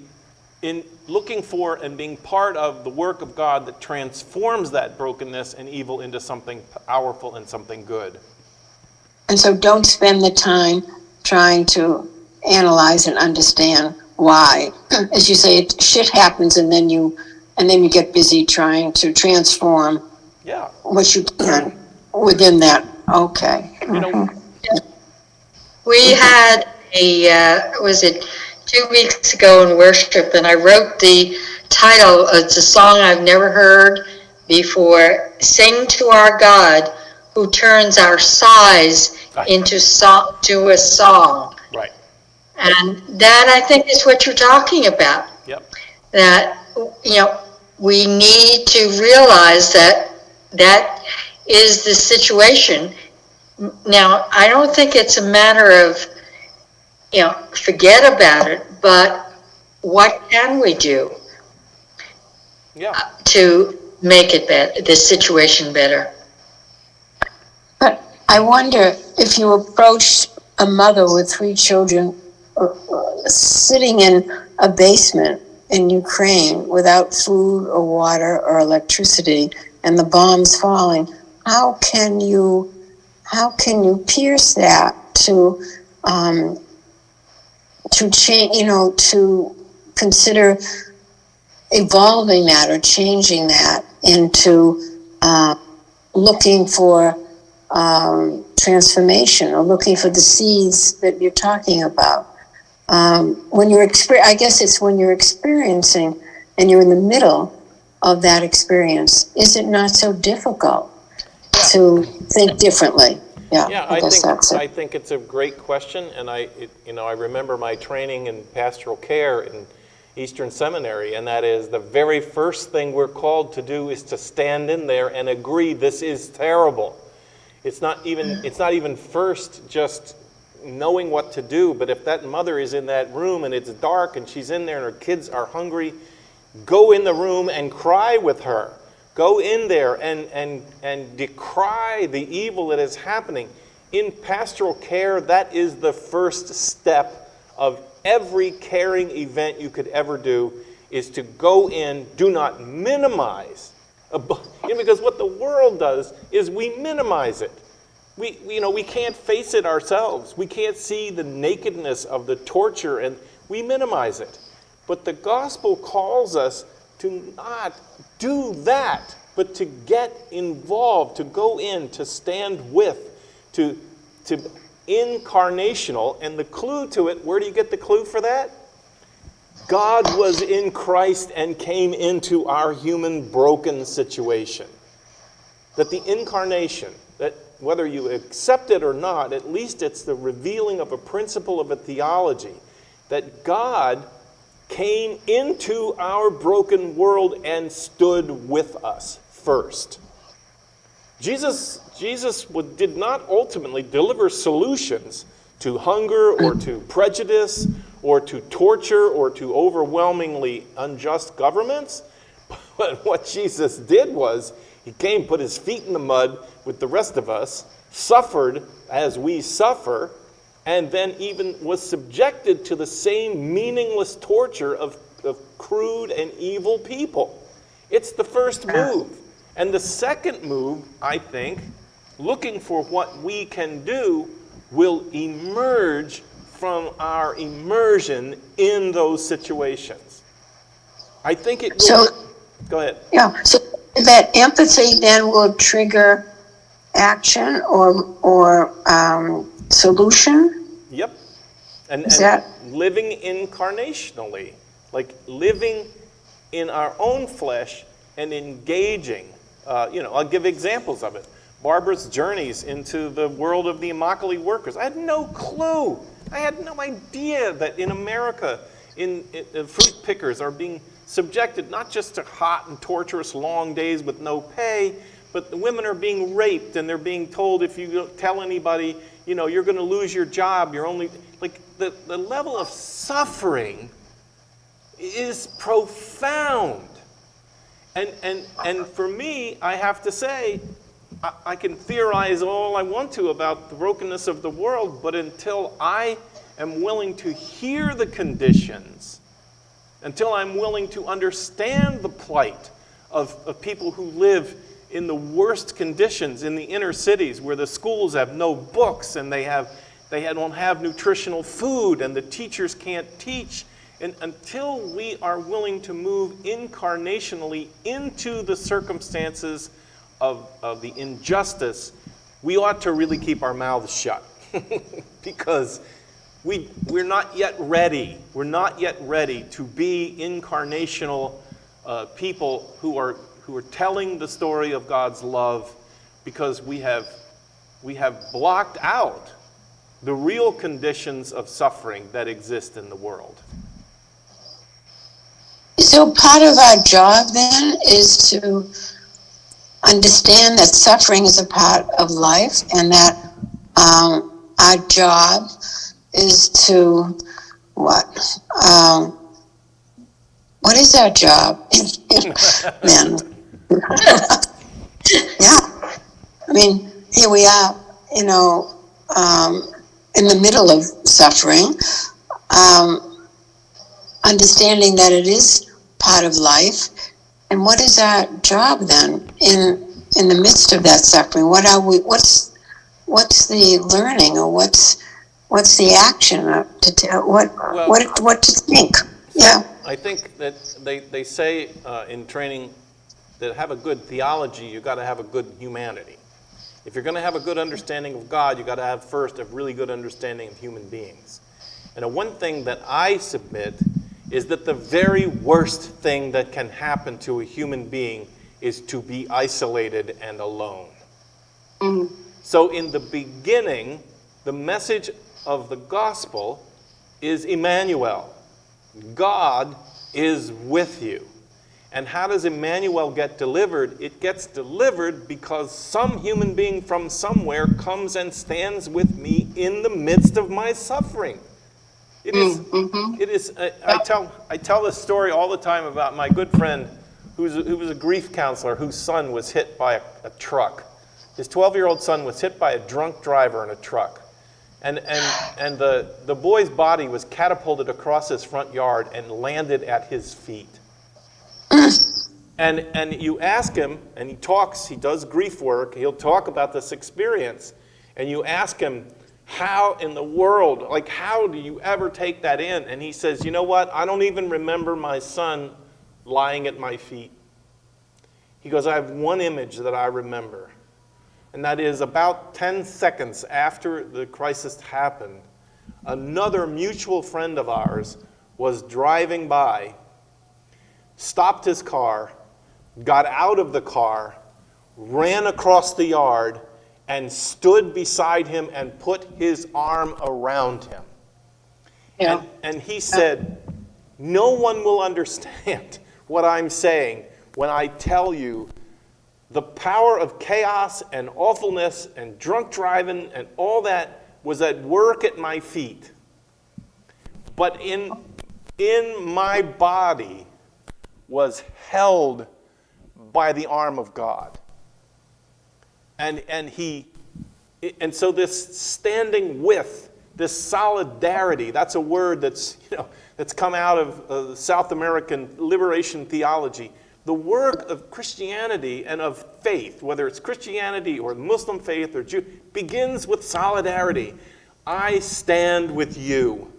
in looking for and being part of the work of God that transforms that brokenness and evil into something powerful and something good. And so don't spend the time trying to analyze and understand why. As you say, shit happens, and then you get busy trying to transform what you can within that. Okay. You know, we had was it 2 weeks ago in worship, and I wrote the title. It's a song I've never heard before. Sing to our God who turns our sighs into a song. Right. And that, I think, is what you're talking about. Yep. That, you know, we need to realize that that is the situation. Now, I don't think it's a matter of, you know, forget about it, but what can we do to make it better, this situation better? But I wonder if you approached a mother with 3 children sitting in a basement in Ukraine without food or water or electricity and the bombs falling, how can you pierce that to change, you know, to consider evolving that or changing that into looking for transformation or looking for the seeds that you're talking about. When you're I guess it's when you're experiencing and you're in the middle of that experience, is it not so difficult to think differently? Yeah, I guess that's I it. think it's a great question, and I remember my training in pastoral care in Eastern Seminary, and that is the very first thing we're called to do is to stand in there and agree this is terrible. It's not even first just knowing what to do, but if that mother is in that room and it's dark and she's in there and her kids are hungry, go in the room and cry with her. Go in there and decry the evil that is happening. In pastoral care, that is the first step of every caring event you could ever do, is to go in, do not minimize. Because what the world does is we minimize it. We can't face it ourselves. We can't see the nakedness of the torture, and we minimize it. But the gospel calls us to not do that, but to get involved, to go in, to stand with, to incarnational. And the clue to it, where do you get the clue for that? God was in Christ and came into our human broken situation. That the incarnation, that whether you accept it or not, at least it's the revealing of a principle of a theology, that God came into our broken world and stood with us first. Jesus did not ultimately deliver solutions to hunger or to prejudice or to torture or to overwhelmingly unjust governments. But what Jesus did was, he came, put his feet in the mud with the rest of us, suffered as we suffer, and then even was subjected to the same meaningless torture of crude and evil people. It's the first move. And the second move, I think, looking for what we can do, will emerge from our immersion in those situations. I think it will. So, go ahead. Yeah, so that empathy then will trigger action or solution? Yep. And that living incarnationally, like living in our own flesh and engaging. I'll give examples of it. Barbara's journeys into the world of the Immokalee workers. I had no clue. I had no idea that in America, fruit pickers are being subjected not just to hot and torturous long days with no pay, but the women are being raped and they're being told if you don't tell anybody, you're going to lose your job. You're only, like, the level of suffering is profound. And for me, I have to say, I can theorize all I want to about the brokenness of the world, but until I am willing to hear the conditions, until I'm willing to understand the plight of people who live in the worst conditions in the inner cities, where the schools have no books and they don't have nutritional food and the teachers can't teach, and until we are willing to move incarnationally into the circumstances of the injustice, we ought to really keep our mouths shut because we're not yet ready. We're not yet ready to be incarnational people who are telling the story of God's love, because we have blocked out the real conditions of suffering that exist in the world. So part of our job then is to understand that suffering is a part of life, and that our job is to what is our job? Man. Yeah. I mean, here we are, in the middle of suffering, understanding that it is part of life. And what is our job then in the midst of that suffering? What's the learning, or what's the action to tell what to think? Yeah. I think that they say in training that have a good theology, you got to have a good humanity. If you're going to have a good understanding of God, you got to have first a really good understanding of human beings. And one thing that I submit is that the very worst thing that can happen to a human being is to be isolated and alone. Mm-hmm. So in the beginning, the message of the gospel is Emmanuel. God is with you. And how does Emmanuel get delivered? It gets delivered because some human being from somewhere comes and stands with me in the midst of my suffering. It is. I tell this story all the time about my good friend who was a grief counselor whose son was hit by a truck. His 12-year-old son was hit by a drunk driver in a truck. And the boy's body was catapulted across his front yard and landed at his feet. And you ask him, and he does grief work, he'll talk about this experience, and you ask him, how in the world, like how do you ever take that in? And he says, you know what, I don't even remember my son lying at my feet. He goes, I have one image that I remember, and that is about 10 seconds after the crisis happened, another mutual friend of ours was driving by, stopped his car, got out of the car, ran across the yard, and stood beside him and put his arm around him. Yeah. And he said, no one will understand what I'm saying when I tell you the power of chaos and awfulness and drunk driving and all that was at work at my feet. But in my body was held by the arm of God. And so this standing with, this solidarity, that's a word that's come out of South American liberation theology. The work of Christianity and of faith, whether it's Christianity or Muslim faith or Jew, begins with solidarity. I stand with you.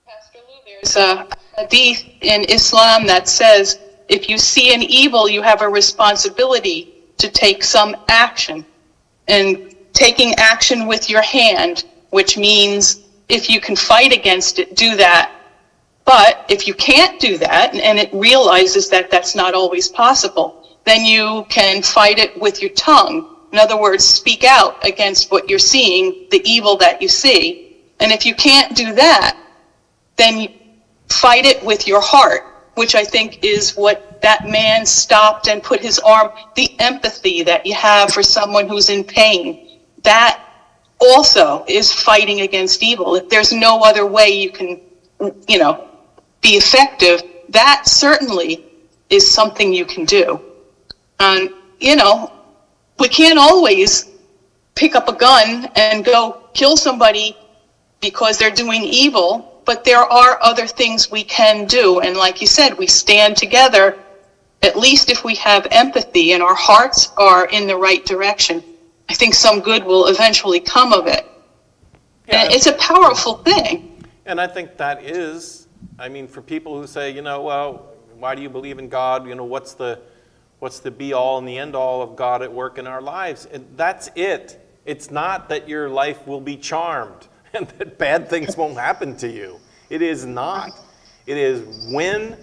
Pastor Lou, there's a hadith in Islam that says, if you see an evil, you have a responsibility to take some action. And taking action with your hand, which means if you can fight against it, do that. But if you can't do that, and it realizes that that's not always possible, then you can fight it with your tongue. In other words, speak out against what you're seeing, the evil that you see. And if you can't do that, then you fight it with your heart, which I think is what that man stopped and put his arm, the empathy that you have for someone who's in pain, that also is fighting against evil. If there's no other way you can, be effective, that certainly is something you can do. And, we can't always pick up a gun and go kill somebody because they're doing evil, but there are other things we can do. And like you said, we stand together, at least if we have empathy and our hearts are in the right direction. I think some good will eventually come of it. Yeah. And it's a powerful thing. And I think that is, for people who say, well, why do you believe in God? What's the be-all and the end-all of God at work in our lives? And that's it. It's not that your life will be charmed and that bad things won't happen to you. It is not. It is when,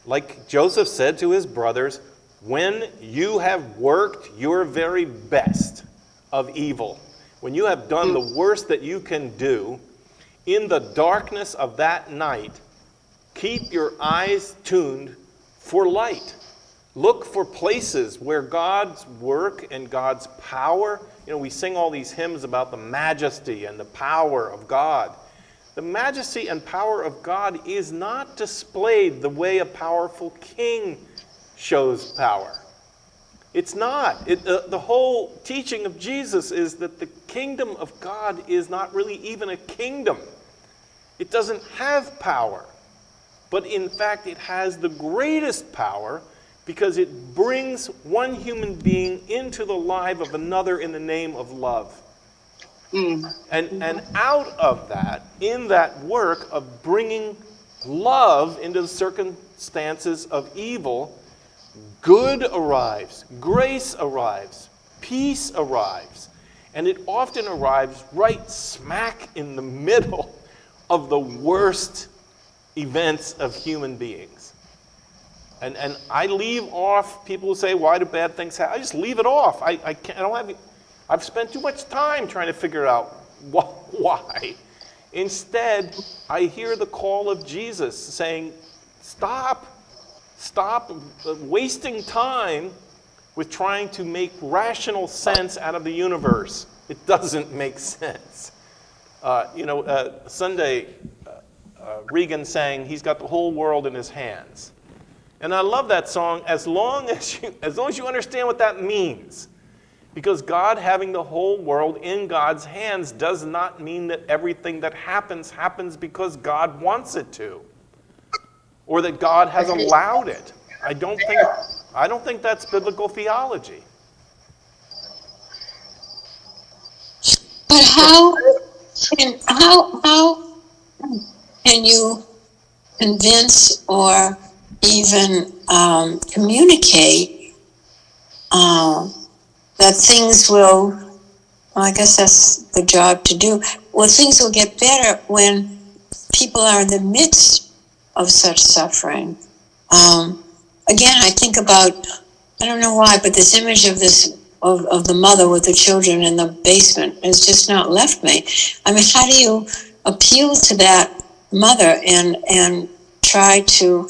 like Joseph said to his brothers, when you have worked your very best of evil, when you have done the worst that you can do, in the darkness of that night, keep your eyes tuned for light. Look for places where God's work and God's power, we sing all these hymns about the majesty and the power of God. The majesty and power of God is not displayed the way a powerful king shows power. It's not. The whole teaching of Jesus is that the kingdom of God is not really even a kingdom. It doesn't have power. But in fact, it has the greatest power because it brings one human being into the life of another in the name of love. And out of that, in that work of bringing love into the circumstances of evil, good arrives, grace arrives, peace arrives. And it often arrives right smack in the middle of the worst events of human beings. And I leave off, people who say, why do bad things happen? I just leave it off. I don't have, I've spent too much time trying to figure out why. Instead, I hear the call of Jesus saying, stop wasting time with trying to make rational sense out of the universe. It doesn't make sense. Sunday, Regan sang, "He's got the whole world in his hands." And I love that song as long as you understand what that means. Because God having the whole world in God's hands does not mean that everything that happens because God wants it to, or that God has allowed it. I don't think that's biblical theology. But how can you convince or even communicate that things will, well, I guess that's the job to do, well, things will get better when people are in the midst of such suffering? Again, I think about, I don't know why, but this image of of the mother with the children in the basement has just not left me. I mean, how do you appeal to that mother and try to,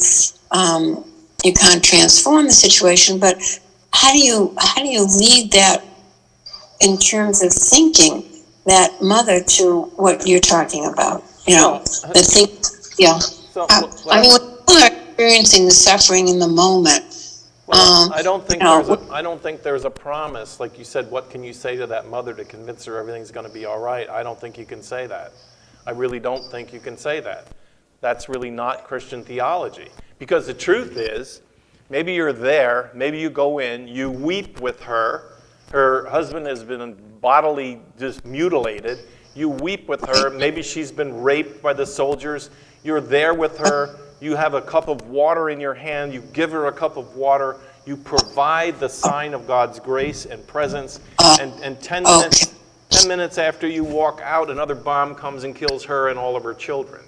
you can't transform the situation, but how do you lead that in terms of thinking that mother to what you're talking about? Yeah. So, I mean, when people are experiencing the suffering in the moment. I don't think there's a promise, like you said. What can you say to that mother to convince her everything's going to be all right? I don't think you can say that. I really don't think you can say that. That's really not Christian theology. Because the truth is, maybe you're there, maybe you go in, you weep with her. Her husband has been bodily just mutilated. You weep with her. Maybe she's been raped by the soldiers. You're there with her. You have a cup of water in your hand. You give her a cup of water. You provide the sign of God's grace and presence. And 10 minutes after you walk out, another bomb comes and kills her and all of her children.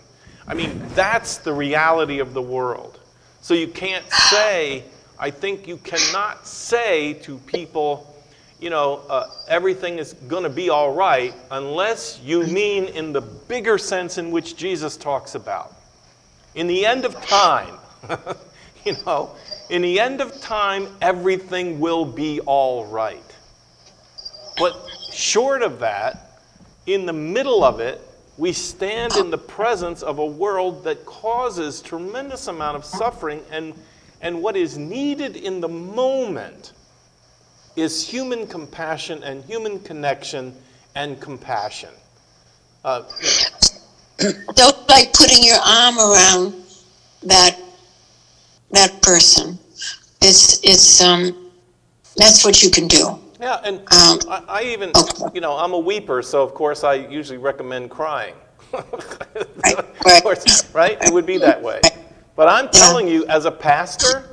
I mean, that's the reality of the world. So you can't say, I think you cannot say to people, everything is going to be all right, unless you mean in the bigger sense in which Jesus talks about. In the end of time, in the end of time, everything will be all right. But short of that, in the middle of it, we stand in the presence of a world that causes tremendous amount of suffering, and what is needed in the moment is human compassion and human connection and compassion. Don't like putting your arm around that person. It's that's what you can do. Yeah, and I even, I'm a weeper, so of course I usually recommend crying. Of course, right? It would be that way. But I'm telling you, as a pastor,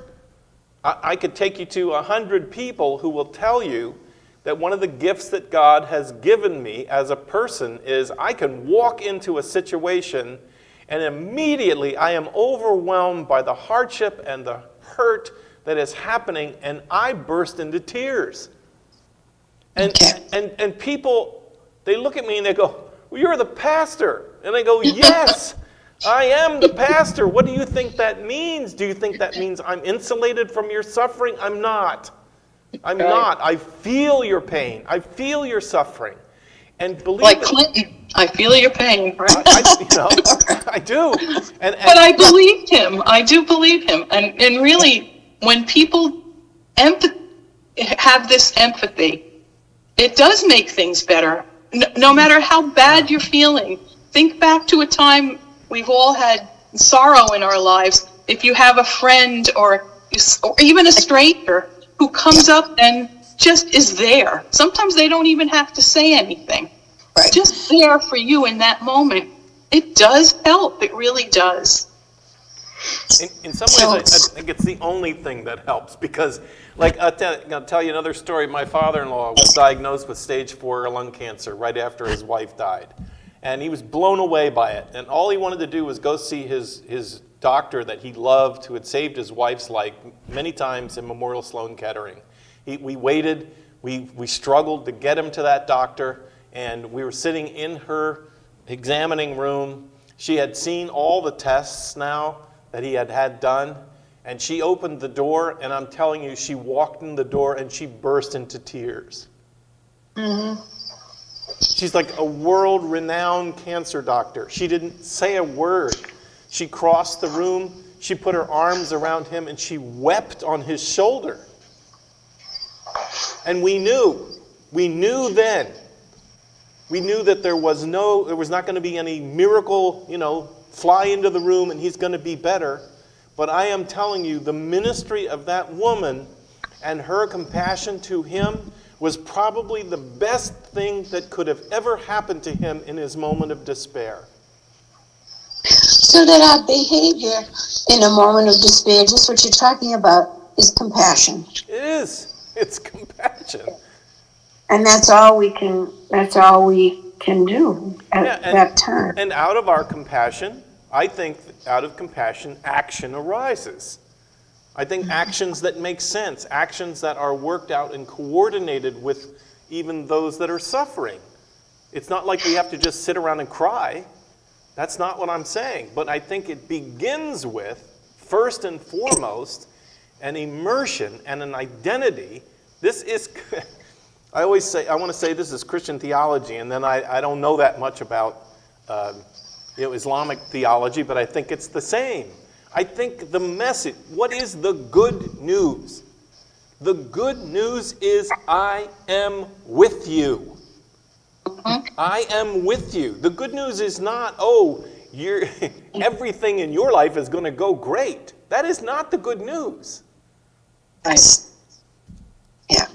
I could take you to 100 people who will tell you that one of the gifts that God has given me as a person is I can walk into a situation and immediately I am overwhelmed by the hardship and the hurt that is happening, and I burst into tears. And people, they look at me and they go, "Well, you're the pastor." And I go, "Yes, I am the pastor. What do you think that means? Do you think that means I'm insulated from your suffering? I'm not. I'm not. I feel your pain. I feel your suffering." And believe like it, Clinton, I feel your pain. Right? I do. And but I believed him. I do believe him. And really, when people have this empathy, it does make things better. No matter how bad you're feeling, think back to a time we've all had sorrow in our lives. If you have a friend or even a stranger who comes up and just is there. Sometimes they don't even have to say anything. Right. Just there for you in that moment. It does help. It really does. In some ways, I think it's the only thing that helps because, like, I'll tell you another story. My father-in-law was diagnosed with stage 4 lung cancer right after his wife died. And he was blown away by it. And all he wanted to do was go see his doctor that he loved, who had saved his wife's life many times in Memorial Sloan Kettering. We waited We struggled to get him to that doctor, and we were sitting in her examining room. She had seen all the tests now that he had had done, and she opened the door, and I'm telling you, she walked in the door and she burst into tears. Mm-hmm. She's like a world-renowned cancer doctor. She didn't say a word. She crossed the room, she put her arms around him, and she wept on his shoulder. And we knew then, we knew that there was not going to be any miracle, fly into the room and he's going to be better. But I am telling you, the ministry of that woman and her compassion to him was probably the best thing that could have ever happened to him in his moment of despair. So that our behavior in a moment of despair, just what you're talking about, is compassion. It is. It's compassion. And that's all we can do at that time. And out of our compassion, I think out of compassion, action arises. I think actions that make sense, actions that are worked out and coordinated with even those that are suffering. It's not like we have to just sit around and cry. That's not what I'm saying. But I think it begins with, first and foremost, an immersion and an identity. This is, I want to say this is Christian theology, and then I don't know that much about Islamic theology, but I think it's the same. I think the message, what is the good news? The good news is I am with you. I am with you. The good news is not, everything in your life is going to go great. That is not the good news. Yeah.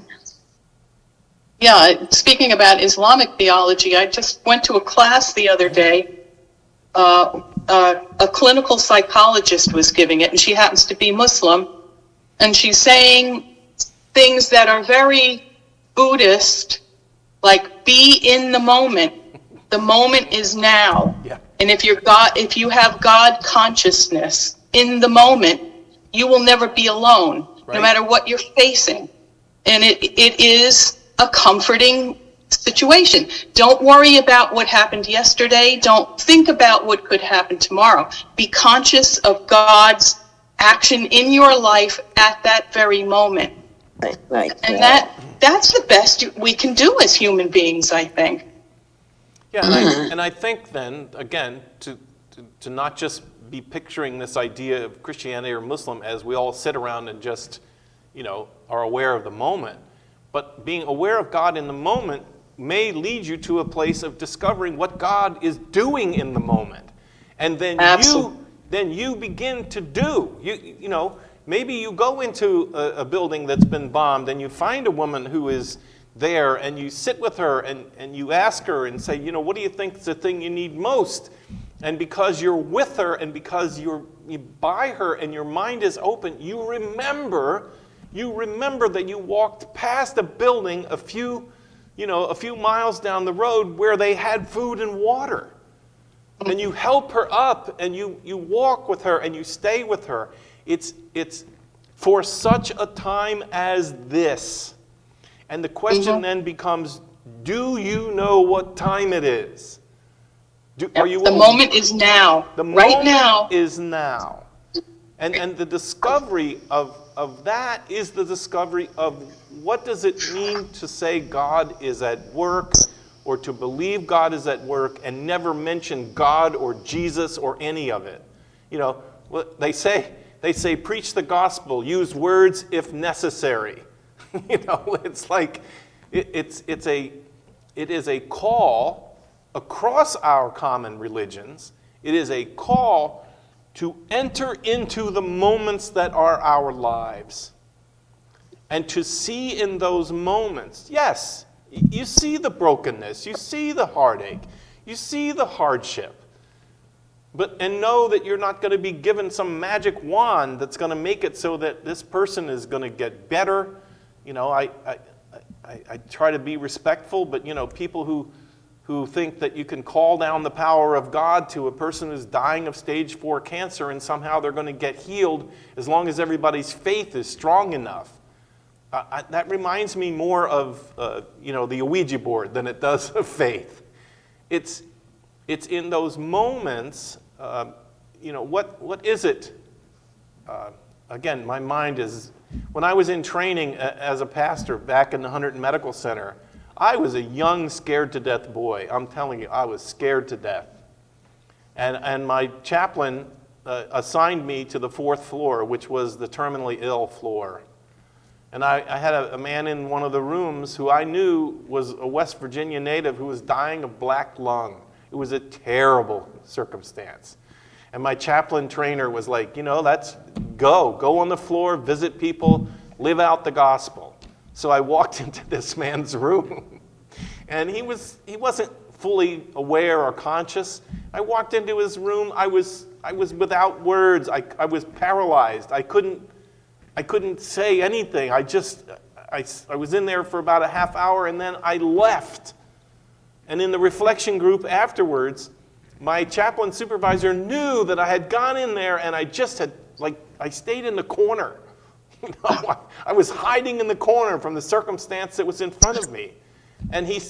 Yeah, speaking about Islamic theology, I just went to a class the other day. A clinical psychologist was giving it, and she happens to be Muslim, and she's saying things that are very Buddhist, like be in the moment. The moment is now. Yeah. And if you have God consciousness in the moment, you will never be alone, Right. no matter what you're facing. And it is a comforting situation. Don't worry about what happened yesterday. Don't think about what could happen tomorrow. Be conscious of God's action in your life at that very moment. Right. And that's the best we can do as human beings, I think. Yeah, and I think then, again, to not just be picturing this idea of Christianity or Muslim as we all sit around and just, are aware of the moment, but being aware of God in the moment may lead you to a place of discovering what God is doing in the moment. And then you begin to do. Maybe you go into a building that's been bombed and you find a woman who is there and you sit with her and you ask her and say, what do you think is the thing you need most? And because you're with her and because you're by her and your mind is open, you remember that you walked past a building a few miles down the road where they had food and water. And you help her up and you walk with her and you stay with her. It's for such a time as this. And the question then becomes, do you know what time it is? The moment is now. The right now. moment is now. And the discovery of that is the discovery of what does it mean to say God is at work, or to believe God is at work and never mention God or Jesus or any of it. They say preach the gospel, use words if necessary. It's like it is a call across our common religions. It is a call to enter into the moments that are our lives and to see in those moments, yes, you see the brokenness, you see the heartache, you see the hardship, and know that you're not going to be given some magic wand that's going to make it so that this person is going to get better. I try to be respectful, but people who think that you can call down the power of God to a person who's dying of stage 4 cancer and somehow they're going to get healed as long as everybody's faith is strong enough. that reminds me more of the Ouija board than it does of faith. It's in those moments, what is it? Again, my mind is, when I was in training as a pastor back in the Hunterdon Medical Center, I was a young, scared-to-death boy. I'm telling you, I was scared to death. And my chaplain assigned me to the 4th floor, which was the terminally ill floor. And I had a man in one of the rooms who I knew was a West Virginia native who was dying of black lung. It was a terrible circumstance. And my chaplain trainer was like, let's go on the floor, visit people, live out the gospel. So I walked into this man's room, and he wasn't fully aware or conscious. I walked into his room. I was without words. I was paralyzed. I couldn't say anything. I was in there for about a half hour, and then I left. And in the reflection group afterwards, my chaplain supervisor knew that I had gone in there, and I stayed in the corner. I was hiding in the corner from the circumstance that was in front of me. And he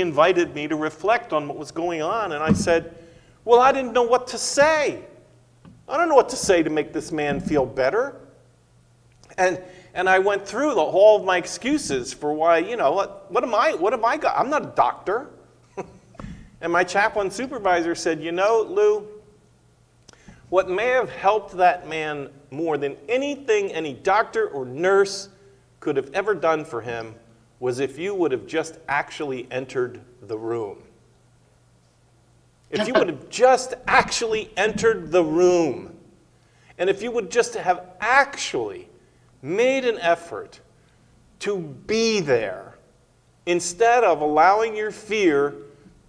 invited me to reflect on what was going on, and I said, well, I didn't know what to say. I don't know what to say to make this man feel better. And I went through all of my excuses for why, what am I got? I'm not a doctor. And my chaplain supervisor said, Lou, what may have helped that man more than anything any doctor or nurse could have ever done for him was if you would have just actually entered the room. If you would have just actually entered the room, and if you would just have actually made an effort to be there, instead of allowing your fear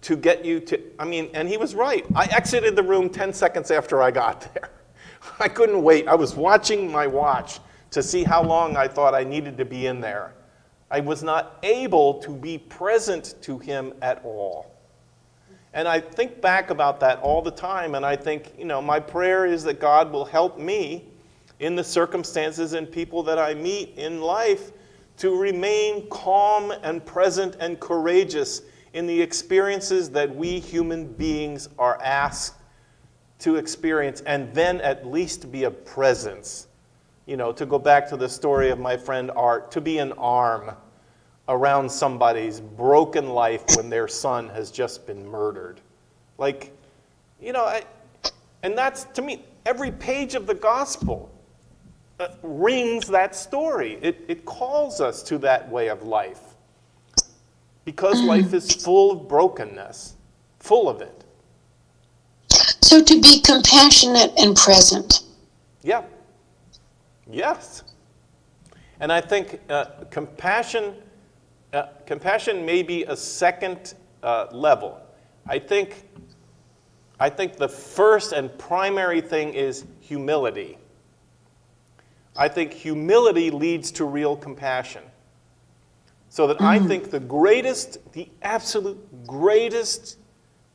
to get you to, and he was right. I exited the room 10 seconds after I got there. I couldn't wait. I was watching my watch to see how long I thought I needed to be in there. I was not able to be present to him at all. And I think back about that all the time, and I think, my prayer is that God will help me in the circumstances and people that I meet in life to remain calm and present and courageous in the experiences that we human beings are asked to experience, and then at least be a presence. To go back to the story of my friend Art, to be an arm around somebody's broken life when their son has just been murdered. And that's, to me, every page of the gospel rings that story. It calls us to that way of life. Because life is full of brokenness, full of it. So to be compassionate and present. Yeah. Yes. And I think compassion may be a second level. I think the first and primary thing is humility. I think humility leads to real compassion. So that I think the absolute greatest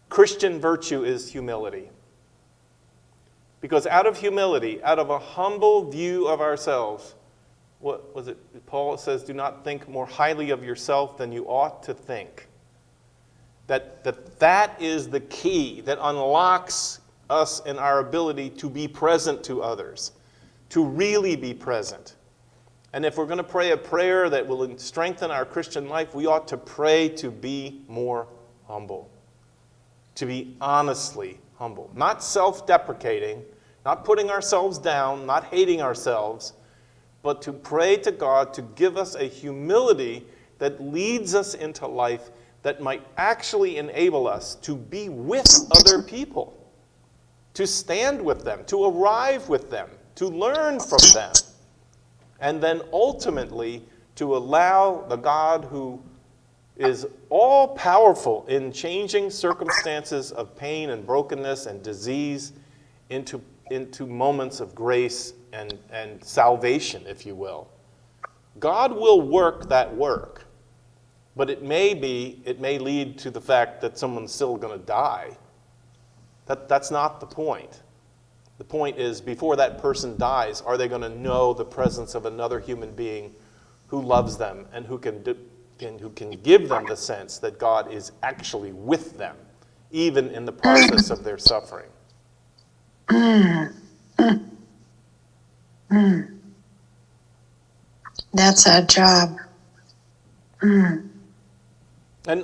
Christian virtue is humility. Because out of humility, out of a humble view of ourselves, what was it? Paul says, do not think more highly of yourself than you ought to think. That is the key that unlocks us in our ability to be present to others, to really be present. And if we're going to pray a prayer that will strengthen our Christian life, we ought to pray to be more humble, to be honestly humble, not self-deprecating, not putting ourselves down, not hating ourselves, but to pray to God to give us a humility that leads us into life that might actually enable us to be with other people, to stand with them, to arrive with them, to learn from them, and then ultimately to allow the God who is all-powerful in changing circumstances of pain and brokenness and disease into moments of grace and salvation, if you will. God will work that work, but it may lead to the fact that someone's still going to die. That's not the point. The point is, before that person dies, are they going to know the presence of another human being who loves them and who can give them the sense that God is actually with them, even in the process of their suffering? That's our job. And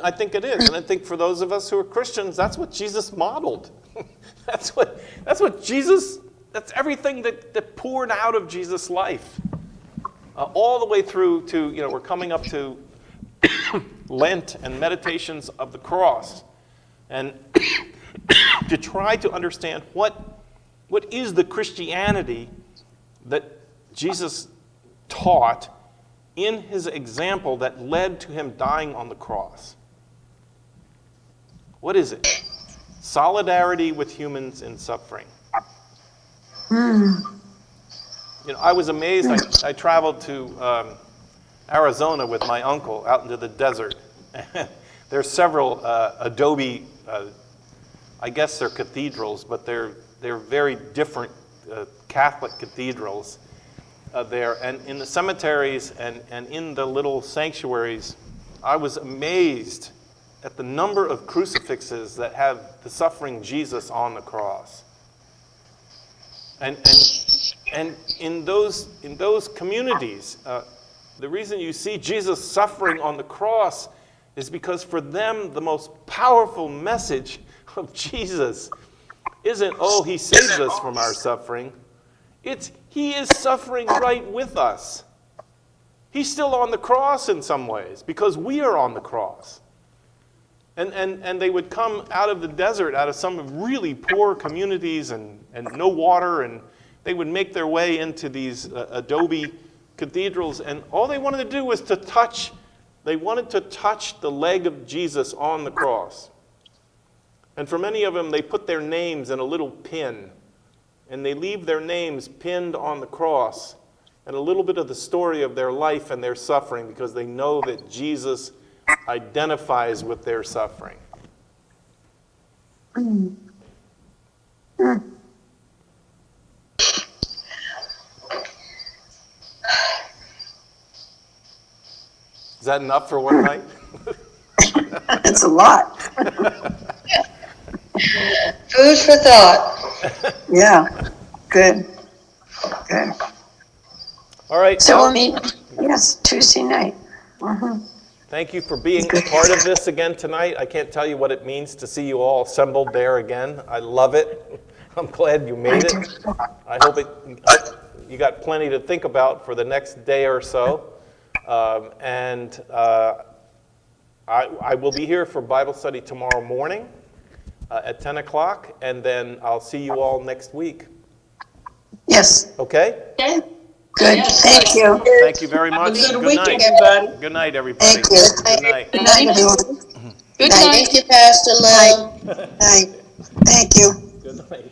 I think it is. And I think for those of us who are Christians, that's what Jesus modeled. That's everything that poured out of Jesus' life. All the way through to, we're coming up to Lent and meditations of the cross. And to try to understand what is the Christianity that Jesus taught in his example that led to him dying on the cross. What is it? Solidarity with humans in suffering. I was amazed. I traveled to Arizona with my uncle out into the desert. There's several adobe, I guess they're cathedrals, but they're very different Catholic cathedrals there. And in the cemeteries and in the little sanctuaries, I was amazed at the number of crucifixes that have the suffering Jesus on the cross. And in those communities, the reason you see Jesus suffering on the cross is because for them the most powerful message of Jesus isn't, oh, he saves us from our suffering. It's he is suffering right with us. He's still on the cross in some ways because we are on the cross. And they would come out of the desert, out of some really poor communities and no water, and they would make their way into these adobe cathedrals, and all they wanted to do was they wanted to touch the leg of Jesus on the cross. And for many of them, they put their names in a little pin, and they leave their names pinned on the cross, and a little bit of the story of their life and their suffering, because they know that Jesus identifies with their suffering. Is that enough for one night? It's a lot. Food for thought. Yeah, good. All right. So we'll meet, yes, Tuesday night. Thank you for being a part of this again tonight. I can't tell you what it means to see you all assembled there again. I love it. I'm glad you made it. I hope you got plenty to think about for the next day or so. I will be here for Bible study tomorrow morning at 10 o'clock, and then I'll see you all next week. Yes, Okay? Okay? good, Yes. thank you. Thank you very much. Good Good week, night. everybody. Good night, everybody. Thank you. Good night. Good night, everyone. Good Night. night. Thank you, Pastor Love. Night, thank you. Good night.